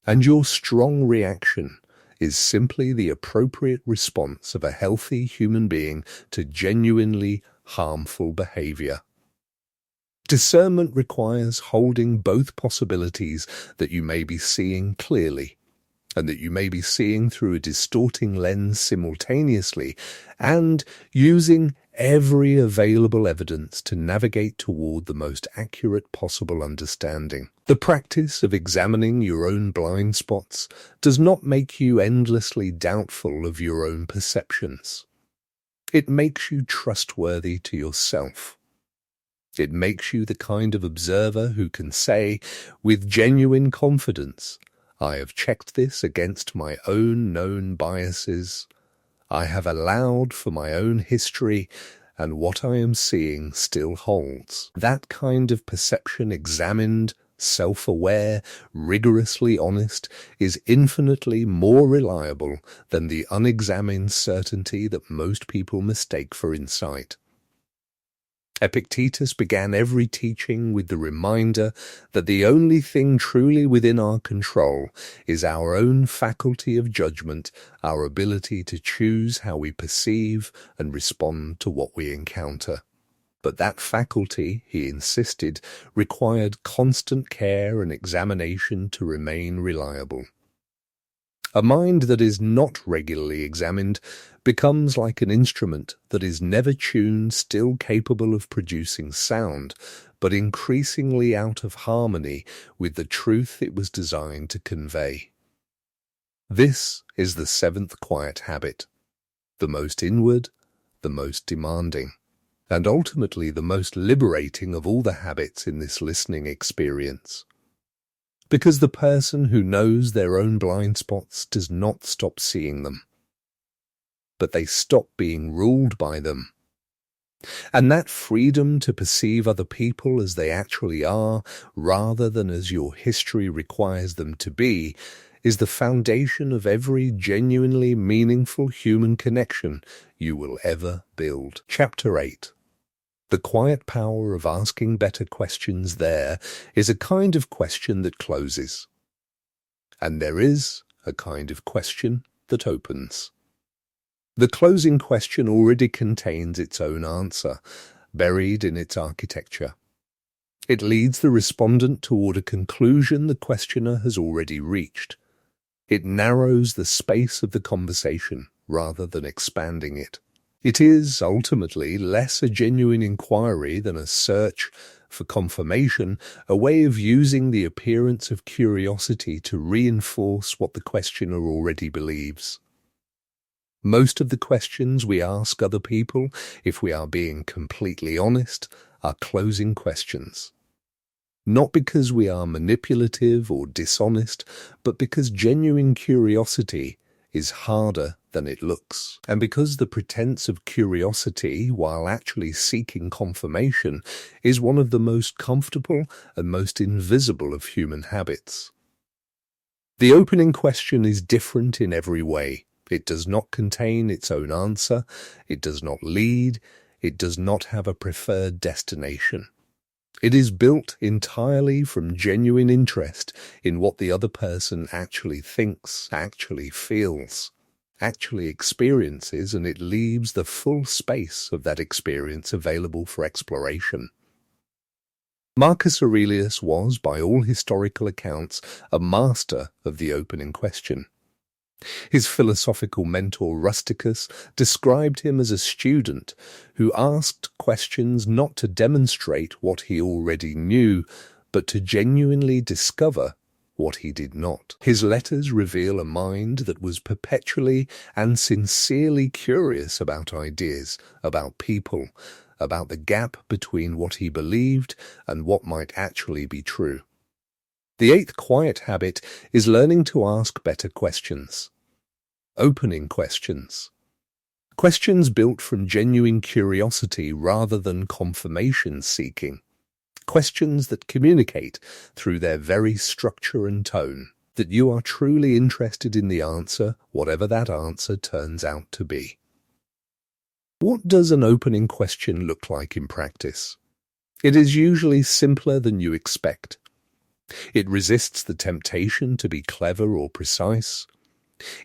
and your strong reaction is simply the appropriate response of a healthy human being to genuinely harmful behavior. Discernment requires holding both possibilities that you may be seeing clearly, and that you may be seeing through a distorting lens simultaneously, and using every available evidence to navigate toward the most accurate possible understanding. The practice of examining your own blind spots does not make you endlessly doubtful of your own perceptions. It makes you trustworthy to yourself. It makes you the kind of observer who can say, with genuine confidence, I have checked this against my own known biases. I have allowed for my own history, and what I am seeing still holds. That kind of perception, examined, self-aware, rigorously honest, is infinitely more reliable than the unexamined certainty that most people mistake for insight. Epictetus began every teaching with the reminder that the only thing truly within our control is our own faculty of judgment, our ability to choose how we perceive and respond to what we encounter. But that faculty, he insisted, required constant care and examination to remain reliable. A mind that is not regularly examined becomes like an instrument that is never tuned, still capable of producing sound, but increasingly out of harmony with the truth it was designed to convey. This is the seventh quiet habit, the most inward, the most demanding, and ultimately the most liberating of all the habits in this listening experience. because the person who knows their own blind spots does not stop seeing them, but they stop being ruled by them. And that freedom to perceive other people as they actually are, rather than as your history requires them to be, is the foundation of every genuinely meaningful human connection you will ever build. Chapter 8. The quiet power of asking better questions there is a kind of question that closes. And there is a kind of question that opens. The closing question already contains its own answer, buried in its architecture. It leads the respondent toward a conclusion the questioner has already reached. It narrows the space of the conversation rather than expanding it. It is, ultimately, less a genuine inquiry than a search for confirmation, a way of using the appearance of curiosity to reinforce what the questioner already believes. Most of the questions we ask other people, if we are being completely honest, are closing questions. Not because we are manipulative or dishonest, but because genuine curiosity is harder than it looks. And because the pretense of curiosity, while actually seeking confirmation, is one of the most comfortable and most invisible of human habits. The opening question is different in every way. It does not contain its own answer, it does not lead, it does not have a preferred destination. It is built entirely from genuine interest in what the other person actually thinks, actually feels, actually experiences, and it leaves the full space of that experience available for exploration. Marcus Aurelius was, by all historical accounts, a master of the opening question. His philosophical mentor Rusticus described him as a student who asked questions not to demonstrate what he already knew, but to genuinely discover what he did not. His letters reveal a mind that was perpetually and sincerely curious about ideas, about people, about the gap between what he believed and what might actually be true. The eighth quiet habit is learning to ask better questions. Opening questions. Questions built from genuine curiosity rather than confirmation seeking. Questions that communicate through their very structure and tone that you are truly interested in the answer, whatever that answer turns out to be. What does an opening question look like in practice? It is usually simpler than you expect. It resists the temptation to be clever or precise.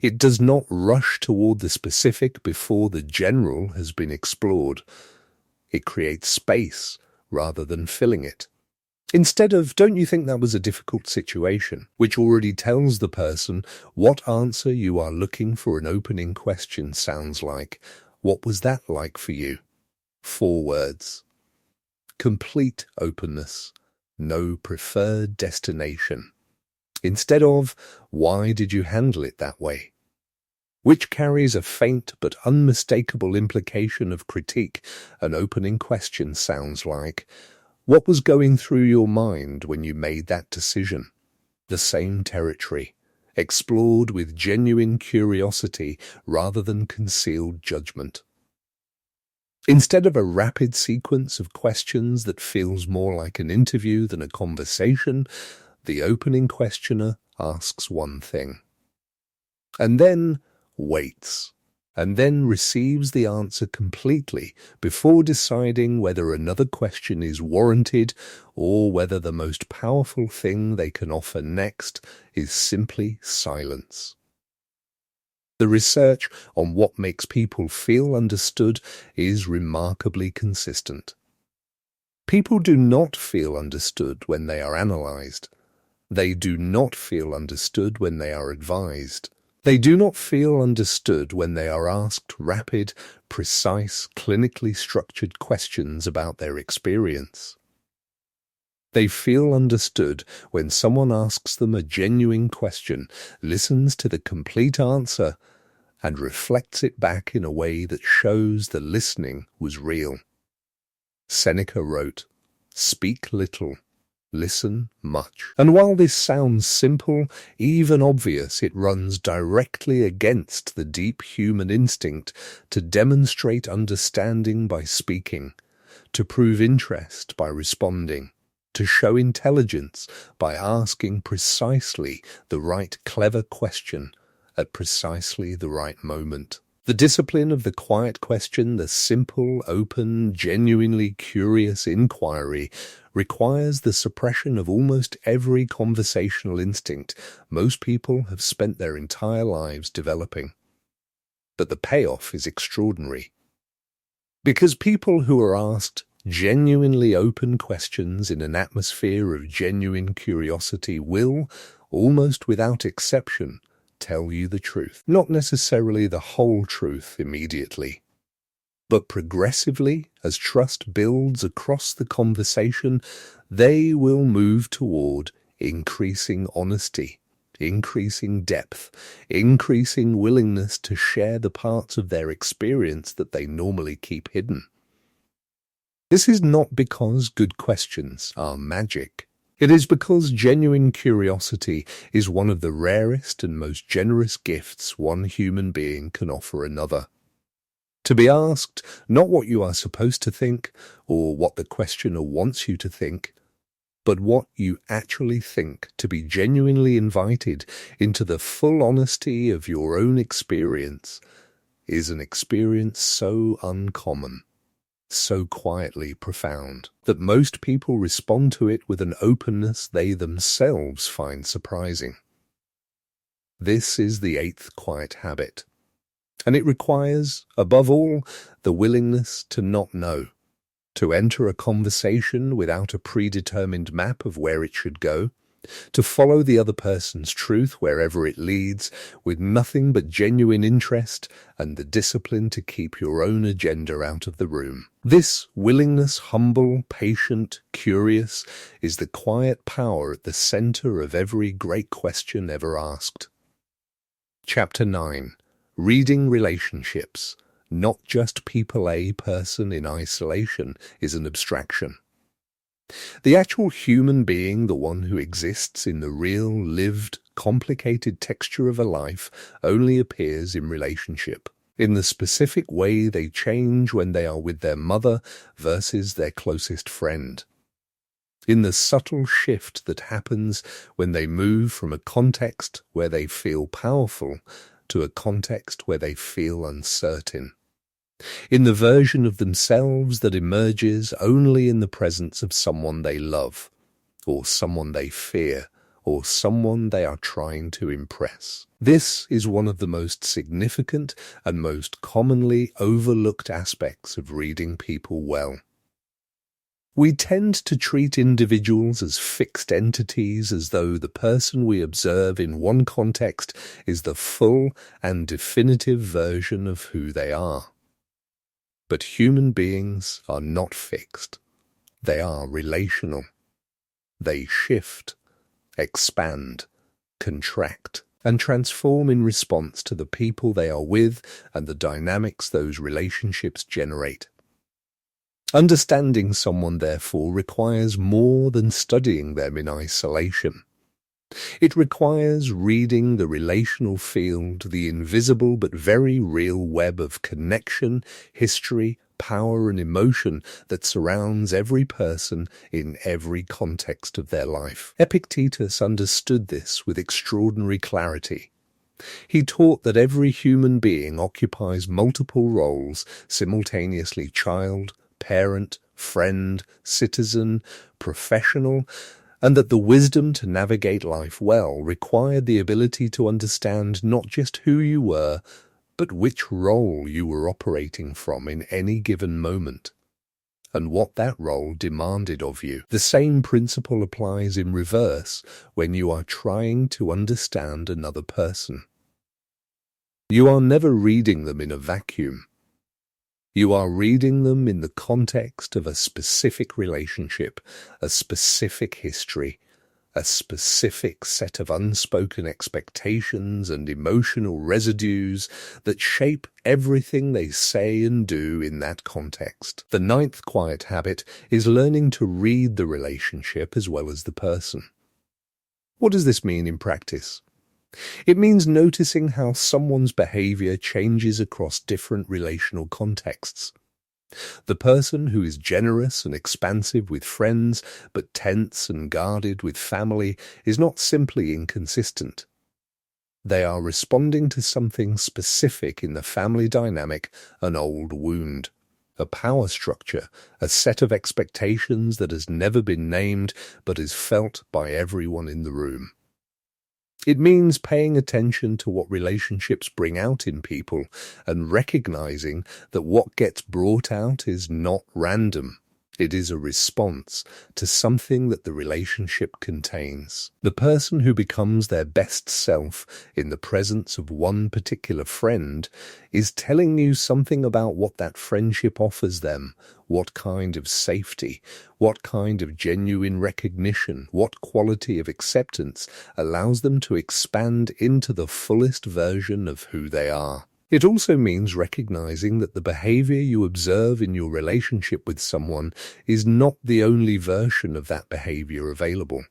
It does not rush toward the specific before the general has been explored. It creates space rather than filling it. Instead of, "Don't you think that was a difficult situation?" which already tells the person what answer you are looking for. An opening question sounds like, "What was that like for you?" 4 words. Complete openness. No preferred destination. Instead of, "Why did you handle it that way?" which carries a faint but unmistakable implication of critique, an opening question sounds like, "What was going through your mind when you made that decision?" The same territory, explored with genuine curiosity rather than concealed judgment. Instead of a rapid sequence of questions that feels more like an interview than a conversation, the opening questioner asks one thing, and then waits, and then receives the answer completely before deciding whether another question is warranted or whether the most powerful thing they can offer next is simply silence. The research on what makes people feel understood is remarkably consistent. People do not feel understood when they are analyzed. They do not feel understood when they are advised. They do not feel understood when they are asked rapid, precise, clinically structured questions about their experience. They feel understood when someone asks them a genuine question, listens to the complete answer, and reflects it back in a way that shows the listening was real. Seneca wrote, "Speak little, listen much. And while this sounds simple, even obvious, it runs directly against the deep human instinct to demonstrate understanding by speaking, to prove interest by responding, to show intelligence by asking precisely the right clever question at precisely the right moment. The discipline of the quiet question, the simple, open, genuinely curious inquiry, requires the suppression of almost every conversational instinct most people have spent their entire lives developing. But the payoff is extraordinary. Because people who are asked genuinely open questions in an atmosphere of genuine curiosity will, almost without exception, tell you the truth. Not necessarily the whole truth immediately, but progressively, as trust builds across the conversation, they will move toward increasing honesty, increasing depth, increasing willingness to share the parts of their experience that they normally keep hidden. This is not because good questions are magic. It is because genuine curiosity is one of the rarest and most generous gifts one human being can offer another. To be asked not what you are supposed to think or what the questioner wants you to think, but what you actually think, to be genuinely invited into the full honesty of your own experience, is an experience so uncommon, so quietly profound, that most people respond to it with an openness they themselves find surprising. This is the 8th quiet habit, and it requires, above all, the willingness to not know, to enter a conversation without a predetermined map of where it should go, to follow the other person's truth wherever it leads, with nothing but genuine interest and the discipline to keep your own agenda out of the room. This willingness, humble, patient, curious, is the quiet power at the center of every great question ever asked. Chapter 9. Reading relationships, not just people. A person in isolation is an abstraction. The actual human being, the one who exists in the real, lived, complicated texture of a life, only appears in relationship, in the specific way they change when they are with their mother versus their closest friend, in the subtle shift that happens when they move from a context where they feel powerful to a context where they feel uncertain, in the version of themselves that emerges only in the presence of someone they love, or someone they fear, or someone they are trying to impress. This is one of the most significant and most commonly overlooked aspects of reading people well. We tend to treat individuals as fixed entities, as though the person we observe in one context is the full and definitive version of who they are. But human beings are not fixed. They are relational. They shift, expand, contract, and transform in response to the people they are with and the dynamics those relationships generate. Understanding someone, therefore, requires more than studying them in isolation. It requires reading the relational field, the invisible but very real web of connection, history, power, and emotion that surrounds every person in every context of their life. Epictetus understood this with extraordinary clarity. He taught that every human being occupies multiple roles simultaneously: child, parent, friend, citizen, professional, and that the wisdom to navigate life well required the ability to understand not just who you were, but which role you were operating from in any given moment, and what that role demanded of you. The same principle applies in reverse when you are trying to understand another person. You are never reading them in a vacuum. You are reading them in the context of a specific relationship, a specific history, a specific set of unspoken expectations and emotional residues that shape everything they say and do in that context. The ninth quiet habit is learning to read the relationship as well as the person. What does this mean in practice? It means noticing how someone's behavior changes across different relational contexts. The person who is generous and expansive with friends, but tense and guarded with family, is not simply inconsistent. They are responding to something specific in the family dynamic, an old wound, a power structure, a set of expectations that has never been named but is felt by everyone in the room. It means paying attention to what relationships bring out in people and recognizing that what gets brought out is not random. It is a response to something that the relationship contains. The person who becomes their best self in the presence of one particular friend is telling you something about what that friendship offers them, what kind of safety, what kind of genuine recognition, what quality of acceptance allows them to expand into the fullest version of who they are. It also means recognizing that the behavior you observe in your relationship with someone is not the only version of that behavior available.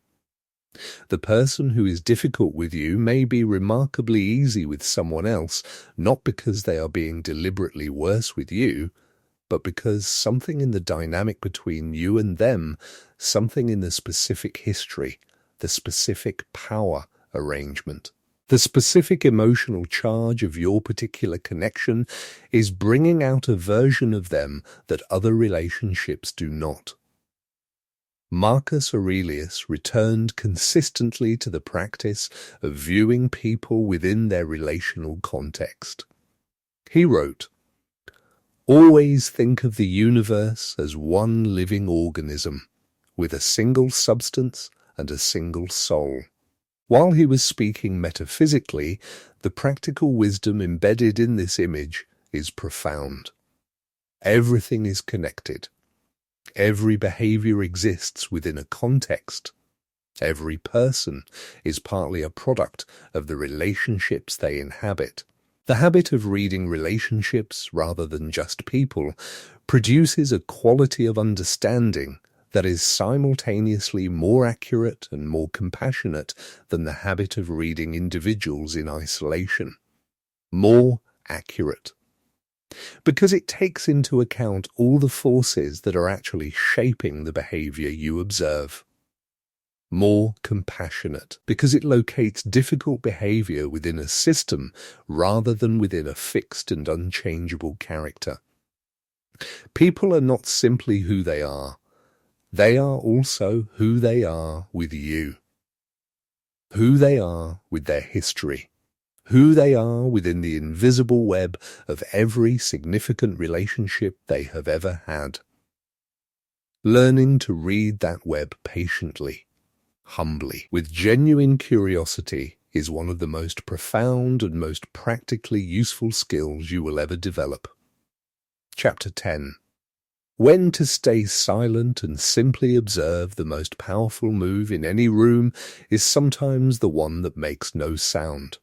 The person who is difficult with you may be remarkably easy with someone else, not because they are being deliberately worse with you, but because something in the dynamic between you and them, something in the specific history, the specific power arrangement, the specific emotional charge of your particular connection is bringing out a version of them that other relationships do not. Marcus Aurelius returned consistently to the practice of viewing people within their relational context. He wrote, "Always think of the universe as one living organism, with a single substance and a single soul." While he was speaking metaphysically, the practical wisdom embedded in this image is profound. Everything is connected. Every behavior exists within a context. Every person is partly a product of the relationships they inhabit. The habit of reading relationships rather than just people produces a quality of understanding that is simultaneously more accurate and more compassionate than the habit of reading individuals in isolation. More accurate. Because it takes into account all the forces that are actually shaping the behavior you observe. More compassionate, because it locates difficult behavior within a system rather than within a fixed and unchangeable character. People are not simply who they are. They are also who they are with you, who they are with their history, who they are within the invisible web of every significant relationship they have ever had. Learning to read that web patiently, humbly, with genuine curiosity is one of the most profound and most practically useful skills you will ever develop. Chapter 10. When to stay silent and simply observe the most powerful move in any room is sometimes the one that makes no sound.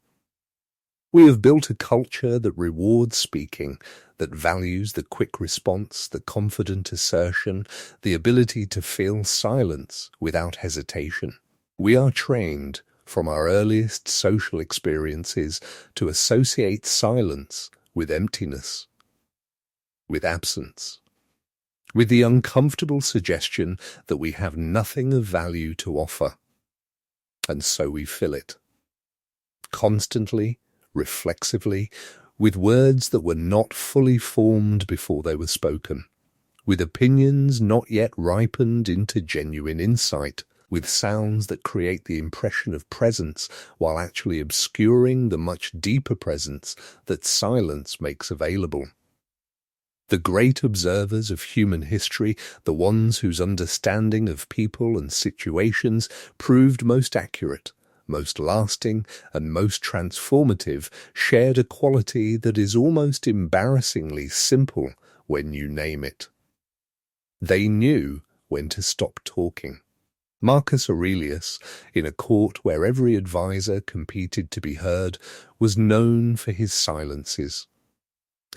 We have built a culture that rewards speaking, that values the quick response, the confident assertion, the ability to feel silence without hesitation. We are trained from our earliest social experiences to associate silence with emptiness, with absence, with the uncomfortable suggestion that we have nothing of value to offer. And so we fill it, constantly, reflexively, with words that were not fully formed before they were spoken, with opinions not yet ripened into genuine insight, with sounds that create the impression of presence while actually obscuring the much deeper presence that silence makes available. The great observers of human history, the ones whose understanding of people and situations proved most accurate, most lasting, and most transformative, shared a quality that is almost embarrassingly simple when you name it. They knew when to stop talking. Marcus Aurelius, in a court where every advisor competed to be heard, was known for his silences.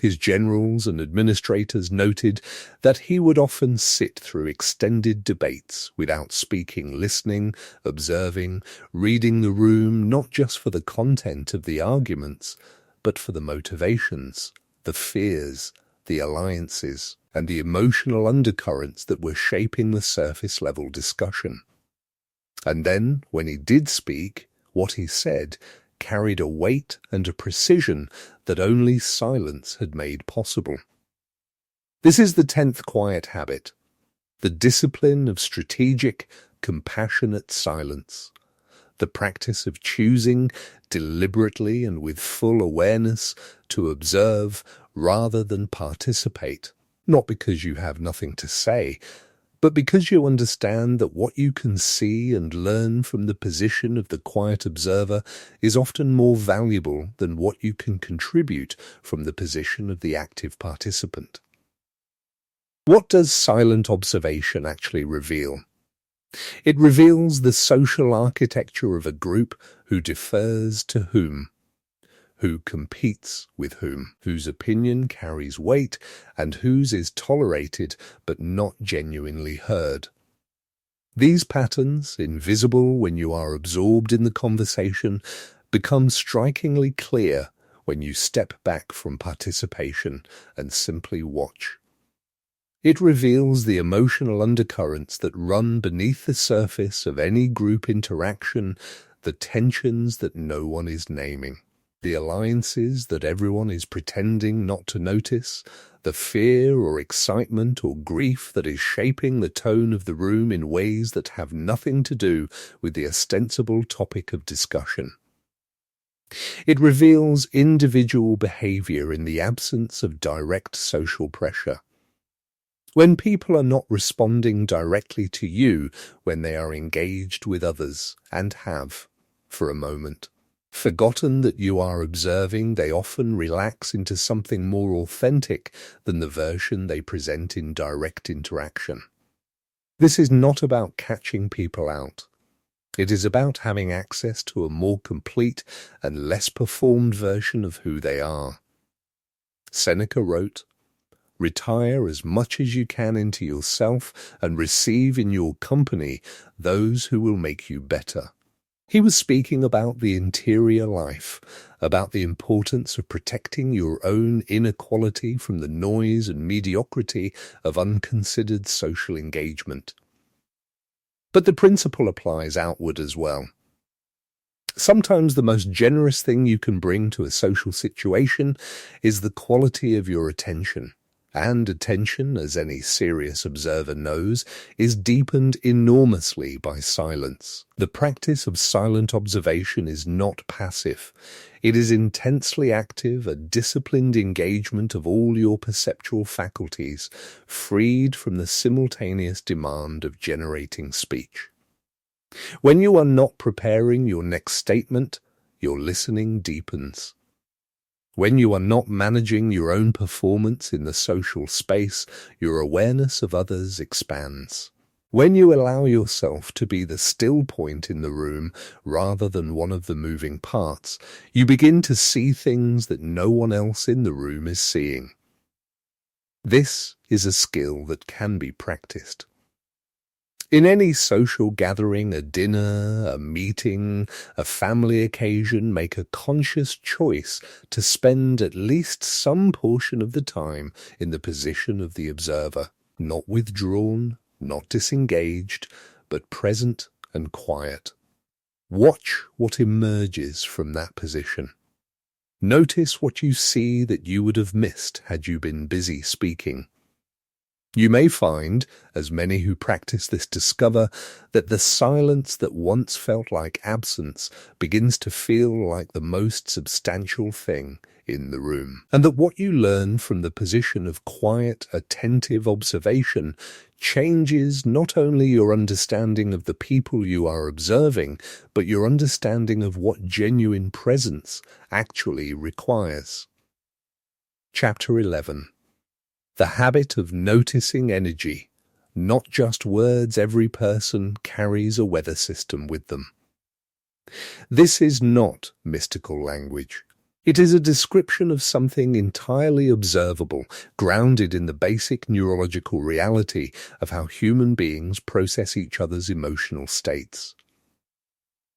His generals and administrators noted that he would often sit through extended debates without speaking, listening, observing, reading the room, not just for the content of the arguments, but for the motivations, the fears, the alliances, and the emotional undercurrents that were shaping the surface-level discussion. And then, when he did speak, what he said carried a weight and a precision that only silence had made possible. This is the 10th quiet habit, the discipline of strategic, compassionate silence, the practice of choosing deliberately and with full awareness to observe rather than participate, not because you have nothing to say, but because you understand that what you can see and learn from the position of the quiet observer is often more valuable than what you can contribute from the position of the active participant. What does silent observation actually reveal? It reveals the social architecture of a group who defers to whom, who competes with whom, whose opinion carries weight, and whose is tolerated but not genuinely heard. These patterns, invisible when you are absorbed in the conversation, become strikingly clear when you step back from participation and simply watch. It reveals the emotional undercurrents that run beneath the surface of any group interaction, the tensions that no one is naming, the alliances that everyone is pretending not to notice, the fear or excitement or grief that is shaping the tone of the room in ways that have nothing to do with the ostensible topic of discussion. It reveals individual behavior in the absence of direct social pressure. When people are not responding directly to you when they are engaged with others and have, for a moment, forgotten that you are observing, they often relax into something more authentic than the version they present in direct interaction. This is not about catching people out. It is about having access to a more complete and less performed version of who they are. Seneca wrote, "Retire as much as you can into yourself and receive in your company those who will make you better." He was speaking about the interior life, about the importance of protecting your own inner quality from the noise and mediocrity of unconsidered social engagement. But the principle applies outward as well. Sometimes the most generous thing you can bring to a social situation is the quality of your attention. And attention, as any serious observer knows, is deepened enormously by silence. The practice of silent observation is not passive. It is intensely active, a disciplined engagement of all your perceptual faculties, freed from the simultaneous demand of generating speech. When you are not preparing your next statement, your listening deepens. When you are not managing your own performance in the social space, your awareness of others expands. When you allow yourself to be the still point in the room rather than one of the moving parts, you begin to see things that no one else in the room is seeing. This is a skill that can be practiced. In any social gathering, a dinner, a meeting, a family occasion, make a conscious choice to spend at least some portion of the time in the position of the observer, not withdrawn, not disengaged, but present and quiet. Watch what emerges from that position. Notice what you see that you would have missed had you been busy speaking. You may find, as many who practice this discover, that the silence that once felt like absence begins to feel like the most substantial thing in the room, and that what you learn from the position of quiet, attentive observation changes not only your understanding of the people you are observing, but your understanding of what genuine presence actually requires. Chapter 11. The habit of noticing energy, not just words. Every person carries a weather system with them. This is not mystical language. It is a description of something entirely observable, grounded in the basic neurological reality of how human beings process each other's emotional states.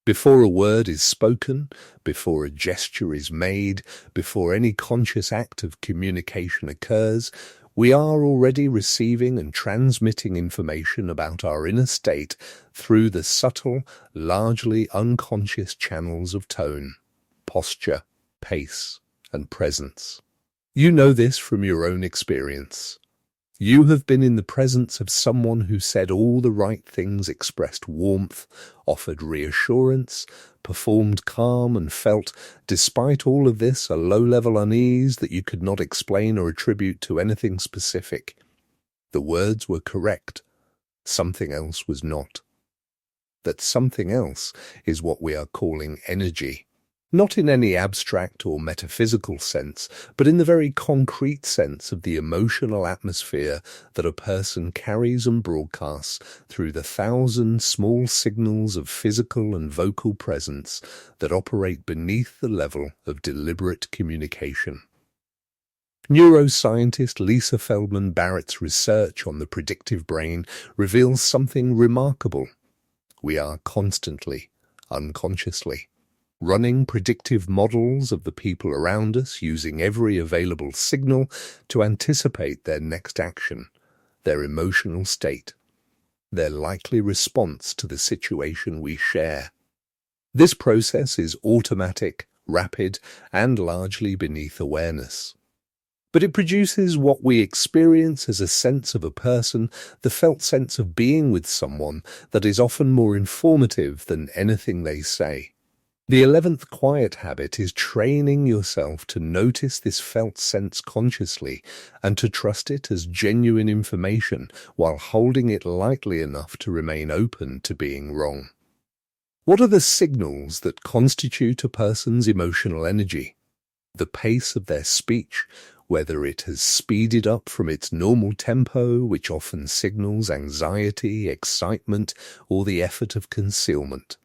Before a word is spoken, before a gesture is made, before any conscious act of communication occurs, we are already receiving and transmitting information about our inner state through the subtle, largely unconscious channels of tone, posture, pace, and presence. You know this from your own experience. You have been in the presence of someone who said all the right things, expressed warmth, offered reassurance, performed calm, and felt, despite all of this, a low-level unease that you could not explain or attribute to anything specific. The words were correct. Something else was not. That something else is what we are calling energy. Not in any abstract or metaphysical sense, but in the very concrete sense of the emotional atmosphere that a person carries and broadcasts through the 1,000 small signals of physical and vocal presence that operate beneath the level of deliberate communication. Neuroscientist Lisa Feldman Barrett's research on the predictive brain reveals something remarkable. We are constantly, unconsciously, running predictive models of the people around us using every available signal to anticipate their next action, their emotional state, their likely response to the situation we share. This process is automatic, rapid, and largely beneath awareness. But it produces what we experience as a sense of a person, the felt sense of being with someone that is often more informative than anything they say. The 11th quiet habit is training yourself to notice this felt sense consciously and to trust it as genuine information while holding it lightly enough to remain open to being wrong. What are the signals that constitute a person's emotional energy? The pace of their speech, whether it has speeded up from its normal tempo, which often signals anxiety, excitement, or the effort of concealment.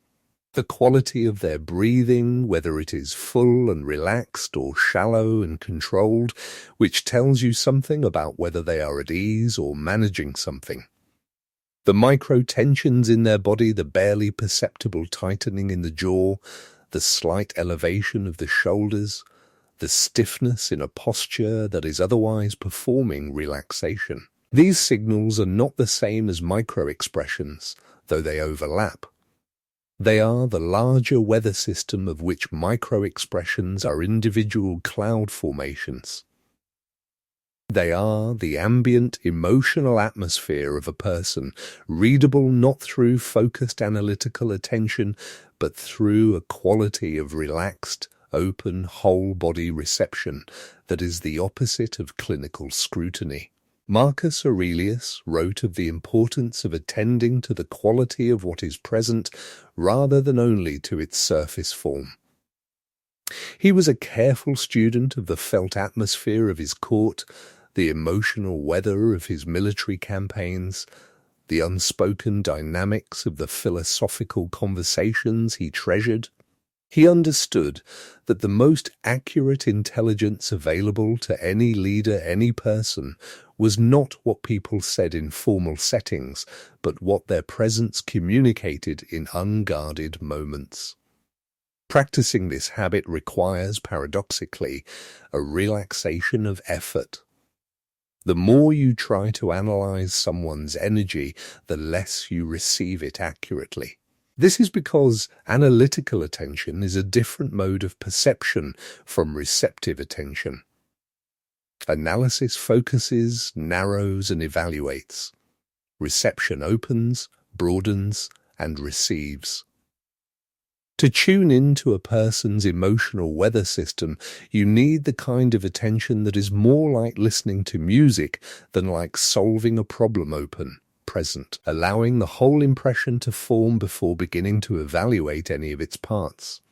The quality of their breathing, whether it is full and relaxed or shallow and controlled, which tells you something about whether they are at ease or managing something. The micro-tensions in their body, the barely perceptible tightening in the jaw, the slight elevation of the shoulders, the stiffness in a posture that is otherwise performing relaxation. These signals are not the same as micro-expressions, though they overlap. They are the larger weather system of which micro-expressions are individual cloud formations. They are the ambient emotional atmosphere of a person, readable not through focused analytical attention, but through a quality of relaxed, open, whole-body reception that is the opposite of clinical scrutiny. Marcus Aurelius wrote of the importance of attending to the quality of what is present rather than only to its surface form. He was a careful student of the felt atmosphere of his court, the emotional weather of his military campaigns, the unspoken dynamics of the philosophical conversations he treasured. He understood that the most accurate intelligence available to any leader, any person, was not what people said in formal settings, but what their presence communicated in unguarded moments. Practicing this habit requires, paradoxically, a relaxation of effort. The more you try to analyze someone's energy, the less you receive it accurately. This is because analytical attention is a different mode of perception from receptive attention. Analysis focuses, narrows, and evaluates. Reception opens, broadens, and receives. To tune into a person's emotional weather system, you need the kind of attention that is more like listening to music than like solving a problem open, present, allowing the whole impression to form before beginning to evaluate any of its parts.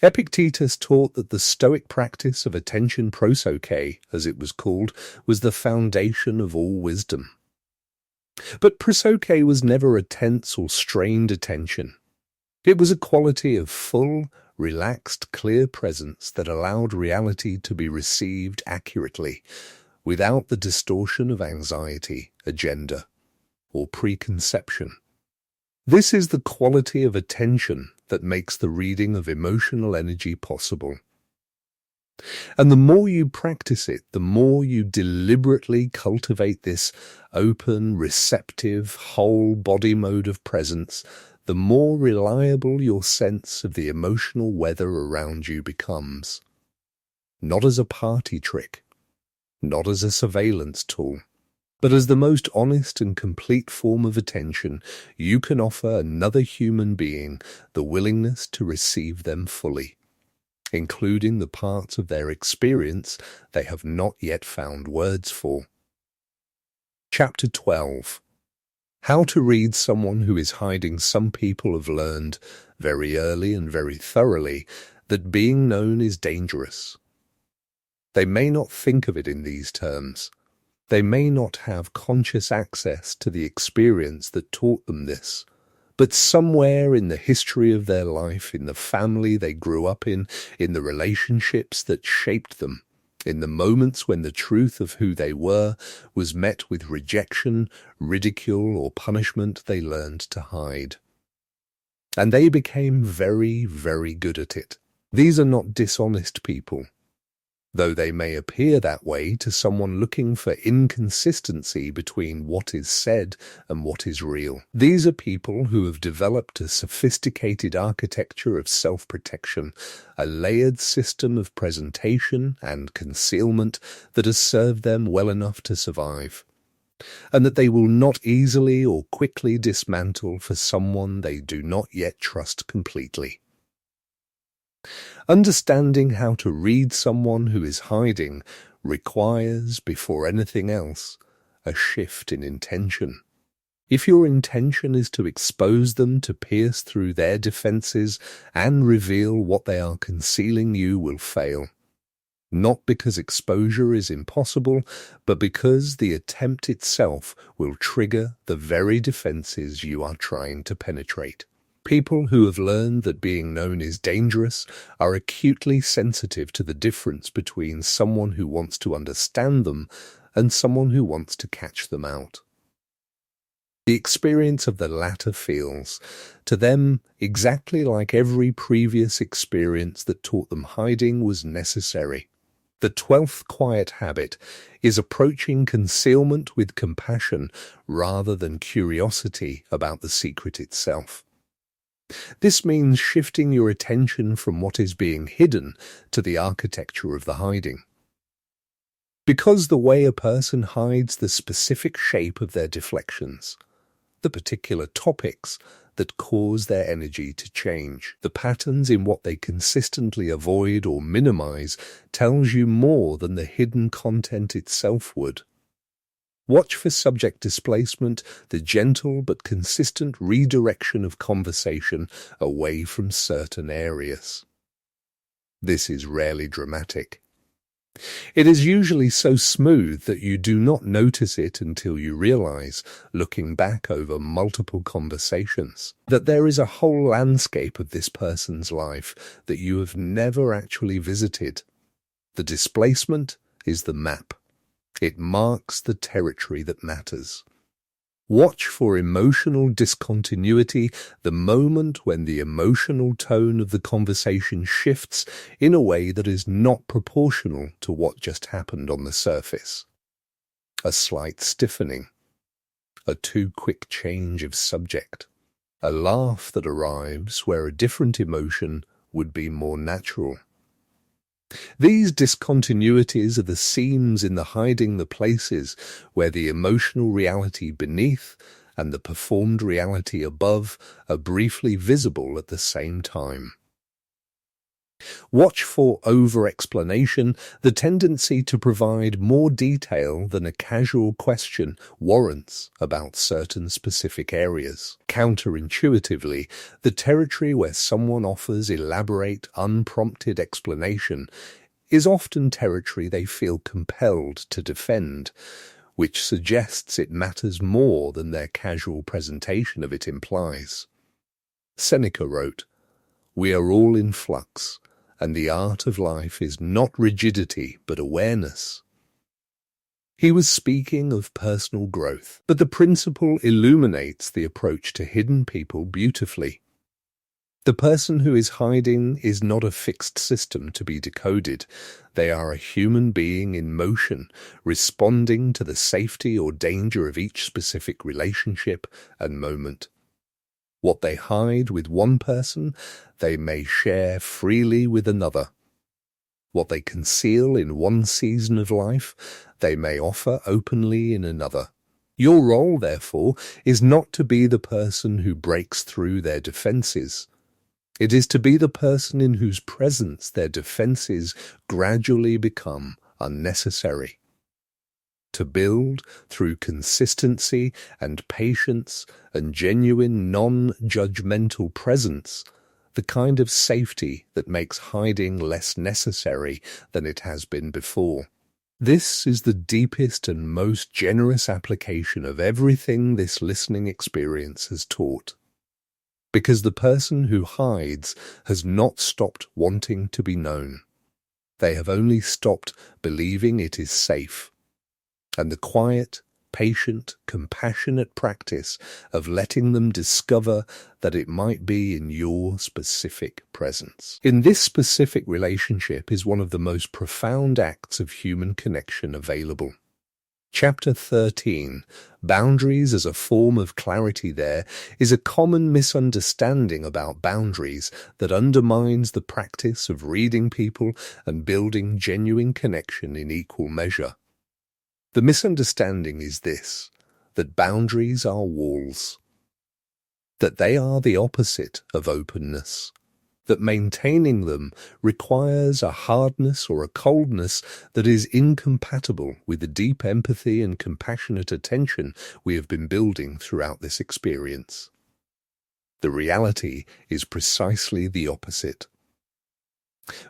Epictetus taught that the Stoic practice of attention prosoche, as it was called, was the foundation of all wisdom. But prosoche was never a tense or strained attention. It was a quality of full, relaxed, clear presence that allowed reality to be received accurately, without the distortion of anxiety, agenda, or preconception. This is the quality of attention that makes the reading of emotional energy possible. And the more you practice it, the more you deliberately cultivate this open, receptive, whole body mode of presence, the more reliable your sense of the emotional weather around you becomes. Not as a party trick, not as a surveillance tool, but as the most honest and complete form of attention you can offer another human being the willingness to receive them fully, including the parts of their experience they have not yet found words for. Chapter 12. How to read someone who is hiding. Some people have learned, very early and very thoroughly, that being known is dangerous. They may not think of it in these terms. They may not have conscious access to the experience that taught them this. But somewhere in the history of their life, in the family they grew up in the relationships that shaped them, in the moments when the truth of who they were was met with rejection, ridicule, or punishment, they learned to hide. And they became very, very good at it. These are not dishonest people, though they may appear that way to someone looking for inconsistency between what is said and what is real. These are people who have developed a sophisticated architecture of self-protection, a layered system of presentation and concealment that has served them well enough to survive, and that they will not easily or quickly dismantle for someone they do not yet trust completely. Understanding how to read someone who is hiding requires, before anything else, a shift in intention. If your intention is to expose them, to pierce through their defenses and reveal what they are concealing, you will fail. Not because exposure is impossible, but because the attempt itself will trigger the very defenses you are trying to penetrate. People who have learned that being known is dangerous are acutely sensitive to the difference between someone who wants to understand them and someone who wants to catch them out. The experience of the latter feels, to them, exactly like every previous experience that taught them hiding was necessary. The 12th quiet habit is approaching concealment with compassion rather than curiosity about the secret itself. This means shifting your attention from what is being hidden to the architecture of the hiding. Because the way a person hides the specific shape of their deflections, the particular topics that cause their energy to change, the patterns in what they consistently avoid or minimize, tells you more than the hidden content itself would. Watch for subject displacement, the gentle but consistent redirection of conversation away from certain areas. This is rarely dramatic. It is usually so smooth that you do not notice it until you realize, looking back over multiple conversations, that there is a whole landscape of this person's life that you have never actually visited. The displacement is the map. It marks the territory that matters. Watch for emotional discontinuity, the moment when the emotional tone of the conversation shifts in a way that is not proportional to what just happened on the surface. A slight stiffening, a too quick change of subject, a laugh that arrives where a different emotion would be more natural. These discontinuities are the seams in the hiding, the places where the emotional reality beneath and the performed reality above are briefly visible at the same time. Watch for over-explanation, the tendency to provide more detail than a casual question warrants about certain specific areas. Counterintuitively, the territory where someone offers elaborate, unprompted explanation is often territory they feel compelled to defend, which suggests it matters more than their casual presentation of it implies. Seneca wrote, "We are all in flux, and the art of life is not rigidity but awareness." He was speaking of personal growth, but the principle illuminates the approach to hidden people beautifully. The person who is hiding is not a fixed system to be decoded. They are a human being in motion, responding to the safety or danger of each specific relationship and moment. What they hide with one person, they may share freely with another. What they conceal in one season of life, they may offer openly in another. Your role, therefore, is not to be the person who breaks through their defenses. It is to be the person in whose presence their defenses gradually become unnecessary. To build, through consistency and patience and genuine non-judgmental presence, the kind of safety that makes hiding less necessary than it has been before. This is the deepest and most generous application of everything this listening experience has taught. Because the person who hides has not stopped wanting to be known. They have only stopped believing it is safe. And the quiet, patient, compassionate practice of letting them discover that it might be in your specific presence. In this specific relationship is one of the most profound acts of human connection available. Chapter 13, Boundaries as a Form of Clarity there, is a common misunderstanding about boundaries that undermines the practice of reading people and building genuine connection in equal measure. The misunderstanding is this, that boundaries are walls, that they are the opposite of openness, that maintaining them requires a hardness or a coldness that is incompatible with the deep empathy and compassionate attention we have been building throughout this experience. The reality is precisely the opposite.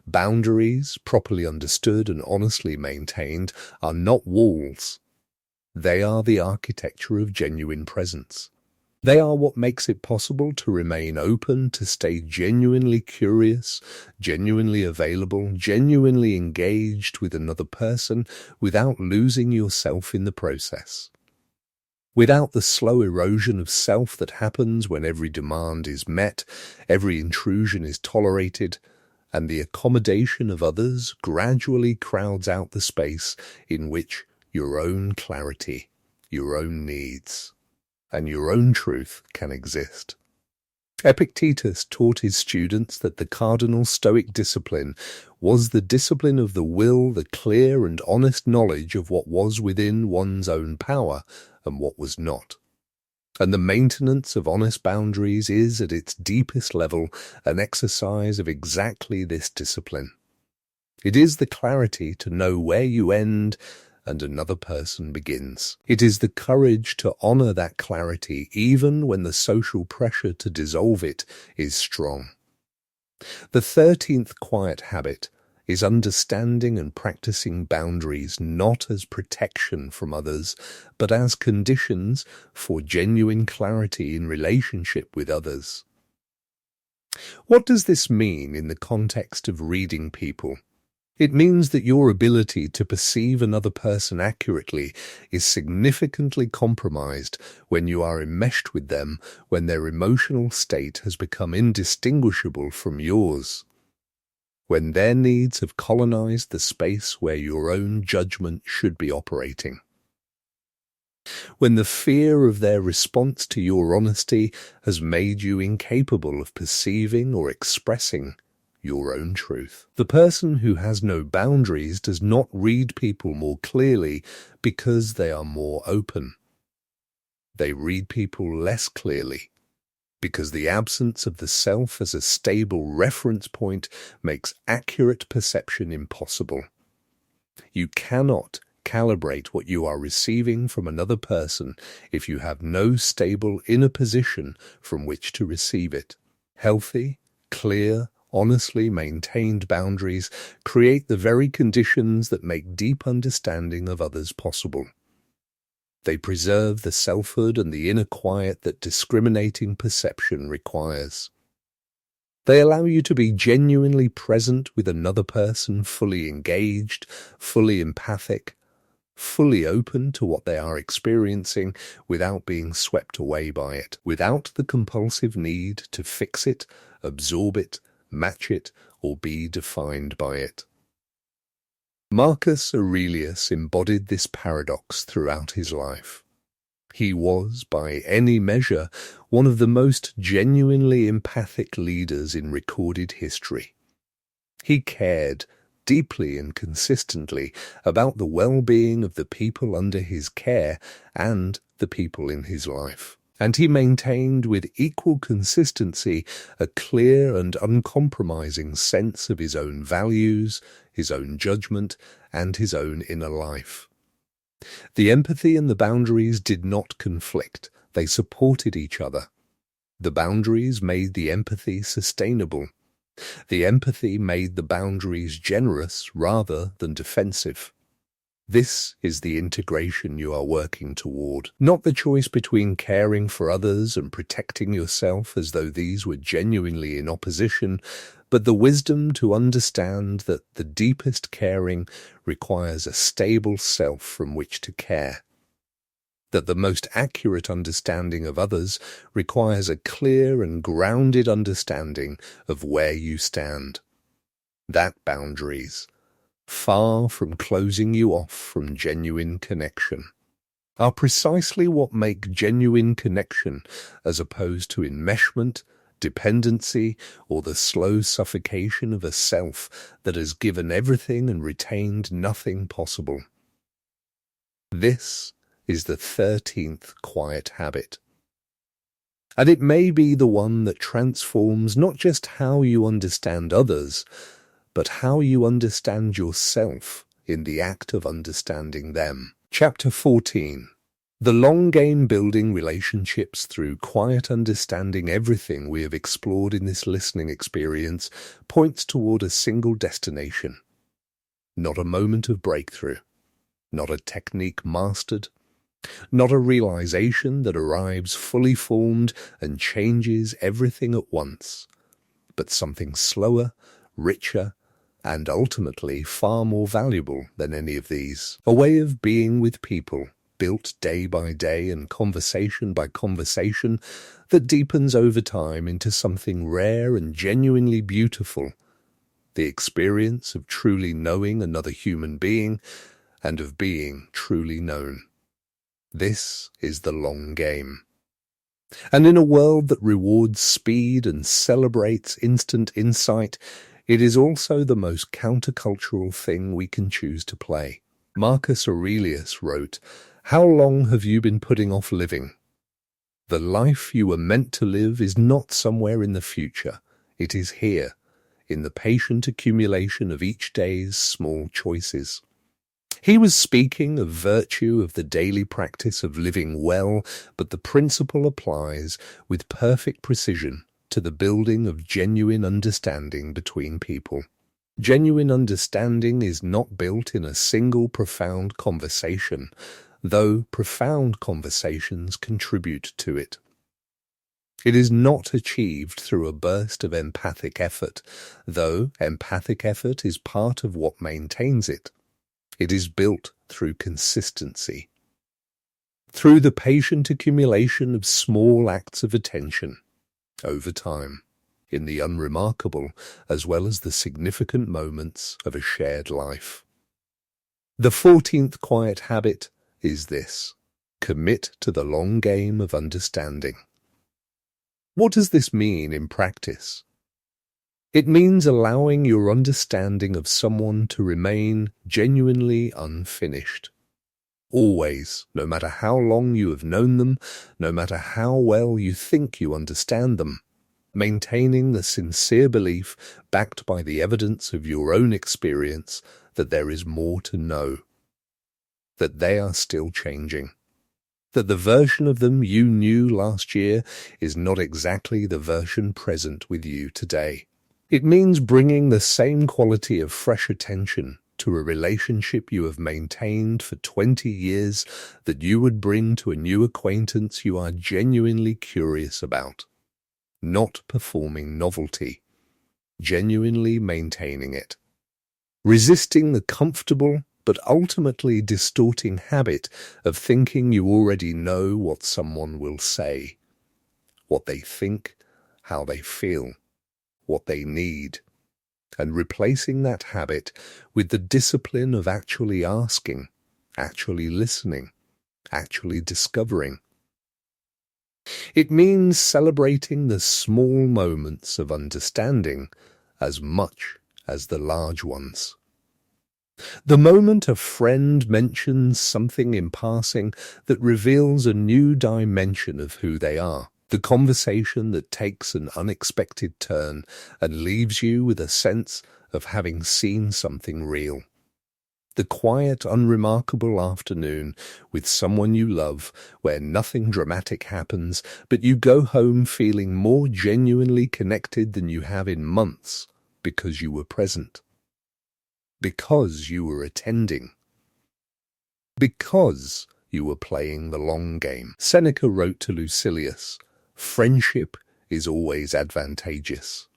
Boundaries, properly understood and honestly maintained, are not walls. They are the architecture of genuine presence. They are what makes it possible to remain open, to stay genuinely curious, genuinely available, genuinely engaged with another person without losing yourself in the process. Without the slow erosion of self that happens when every demand is met, every intrusion is tolerated, and the accommodation of others gradually crowds out the space in which your own clarity, your own needs, and your own truth can exist. Epictetus taught his students that the cardinal Stoic discipline was the discipline of the will, the clear and honest knowledge of what was within one's own power and what was not. And the maintenance of honest boundaries is, at its deepest level, an exercise of exactly this discipline. It is the clarity to know where you end and another person begins. It is the courage to honor that clarity even when the social pressure to dissolve it is strong. The 13th quiet habit is understanding and practicing boundaries not as protection from others, but as conditions for genuine clarity in relationship with others. What does this mean in the context of reading people? It means that your ability to perceive another person accurately is significantly compromised when you are enmeshed with them, when their emotional state has become indistinguishable from yours, when their needs have colonized the space where your own judgment should be operating, when the fear of their response to your honesty has made you incapable of perceiving or expressing your own truth. The person who has no boundaries does not read people more clearly because they are more open. They read people less clearly because the absence of the self as a stable reference point makes accurate perception impossible. You cannot calibrate what you are receiving from another person if you have no stable inner position from which to receive it. Healthy, clear, honestly maintained boundaries create the very conditions that make deep understanding of others possible. They preserve the selfhood and the inner quiet that discriminating perception requires. They allow you to be genuinely present with another person, fully engaged, fully empathic, fully open to what they are experiencing without being swept away by it, without the compulsive need to fix it, absorb it, match it, or be defined by it. Marcus Aurelius embodied this paradox throughout his life. He was, by any measure, one of the most genuinely empathic leaders in recorded history. He cared deeply and consistently about the well-being of the people under his care and the people in his life. And he maintained with equal consistency a clear and uncompromising sense of his own values, his own judgment, and his own inner life. The empathy and the boundaries did not conflict. They supported each other. The boundaries made the empathy sustainable. The empathy made the boundaries generous rather than defensive. This is the integration you are working toward, not the choice between caring for others and protecting yourself as though these were genuinely in opposition, but the wisdom to understand that the deepest caring requires a stable self from which to care, that the most accurate understanding of others requires a clear and grounded understanding of where you stand. That boundaries, far from closing you off from genuine connection, are precisely what make genuine connection as opposed to enmeshment, dependency, or the slow suffocation of a self that has given everything and retained nothing possible. This is the 13th quiet habit. And it may be the one that transforms not just how you understand others, but how you understand yourself in the act of understanding them. Chapter 14. The long game building relationships through quiet understanding. Everything we have explored in this listening experience points toward a single destination. Not a moment of breakthrough, not a technique mastered, not a realization that arrives fully formed and changes everything at once, but something slower, richer, and ultimately far more valuable than any of these. A way of being with people, built day by day and conversation by conversation, that deepens over time into something rare and genuinely beautiful. The experience of truly knowing another human being and of being truly known. This is the long game. And in a world that rewards speed and celebrates instant insight, it is also the most countercultural thing we can choose to play. Marcus Aurelius wrote, "How long have you been putting off living? The life you were meant to live is not somewhere in the future. It is here, in the patient accumulation of each day's small choices." He was speaking of virtue of the daily practice of living well, but the principle applies with perfect precision to the building of genuine understanding between people. Genuine understanding is not built in a single profound conversation, though profound conversations contribute to it. It is not achieved through a burst of empathic effort, though empathic effort is part of what maintains it. It is built through consistency, through the patient accumulation of small acts of attention, over time, in the unremarkable as well as the significant moments of a shared life. The 14th quiet habit is this: commit to the long game of understanding. What does this mean in practice? It means allowing your understanding of someone to remain genuinely unfinished. Always, no matter how long you have known them, no matter how well you think you understand them, maintaining the sincere belief, backed by the evidence of your own experience, that there is more to know, that they are still changing, that the version of them you knew last year is not exactly the version present with you today. It means bringing the same quality of fresh attention, to a relationship you have maintained for 20 years that you would bring to a new acquaintance you are genuinely curious about. Not performing novelty, genuinely maintaining it. Resisting the comfortable but ultimately distorting habit of thinking you already know what someone will say, what they think, how they feel, what they need, and replacing that habit with the discipline of actually asking, actually listening, actually discovering. It means celebrating the small moments of understanding as much as the large ones. The moment a friend mentions something in passing that reveals a new dimension of who they are. The conversation that takes an unexpected turn and leaves you with a sense of having seen something real. The quiet, unremarkable afternoon with someone you love where nothing dramatic happens, but you go home feeling more genuinely connected than you have in months because you were present. Because you were attending. Because you were playing the long game. Seneca wrote to Lucilius, "Friendship is always advantageous.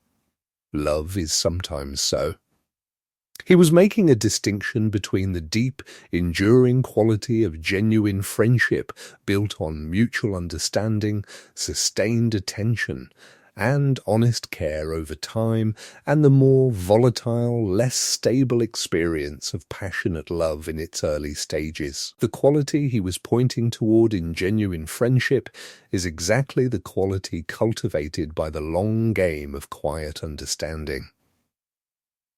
Love is sometimes so." He was making a distinction between the deep, enduring quality of genuine friendship built on mutual understanding, sustained attention, and honest care over time, and the more volatile, less stable experience of passionate love in its early stages. The quality he was pointing toward in genuine friendship is exactly the quality cultivated by the long game of quiet understanding.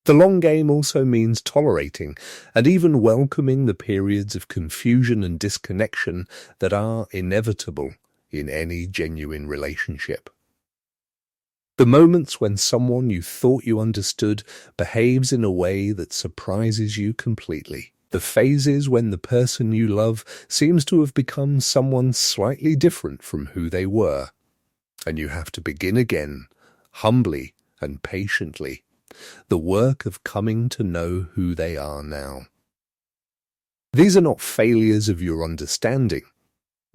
The long game also means tolerating and even welcoming the periods of confusion and disconnection that are inevitable in any genuine relationship. The moments when someone you thought you understood behaves in a way that surprises you completely. The phases when the person you love seems to have become someone slightly different from who they were, and you have to begin again, humbly and patiently, the work of coming to know who they are now. These are not failures of your understanding.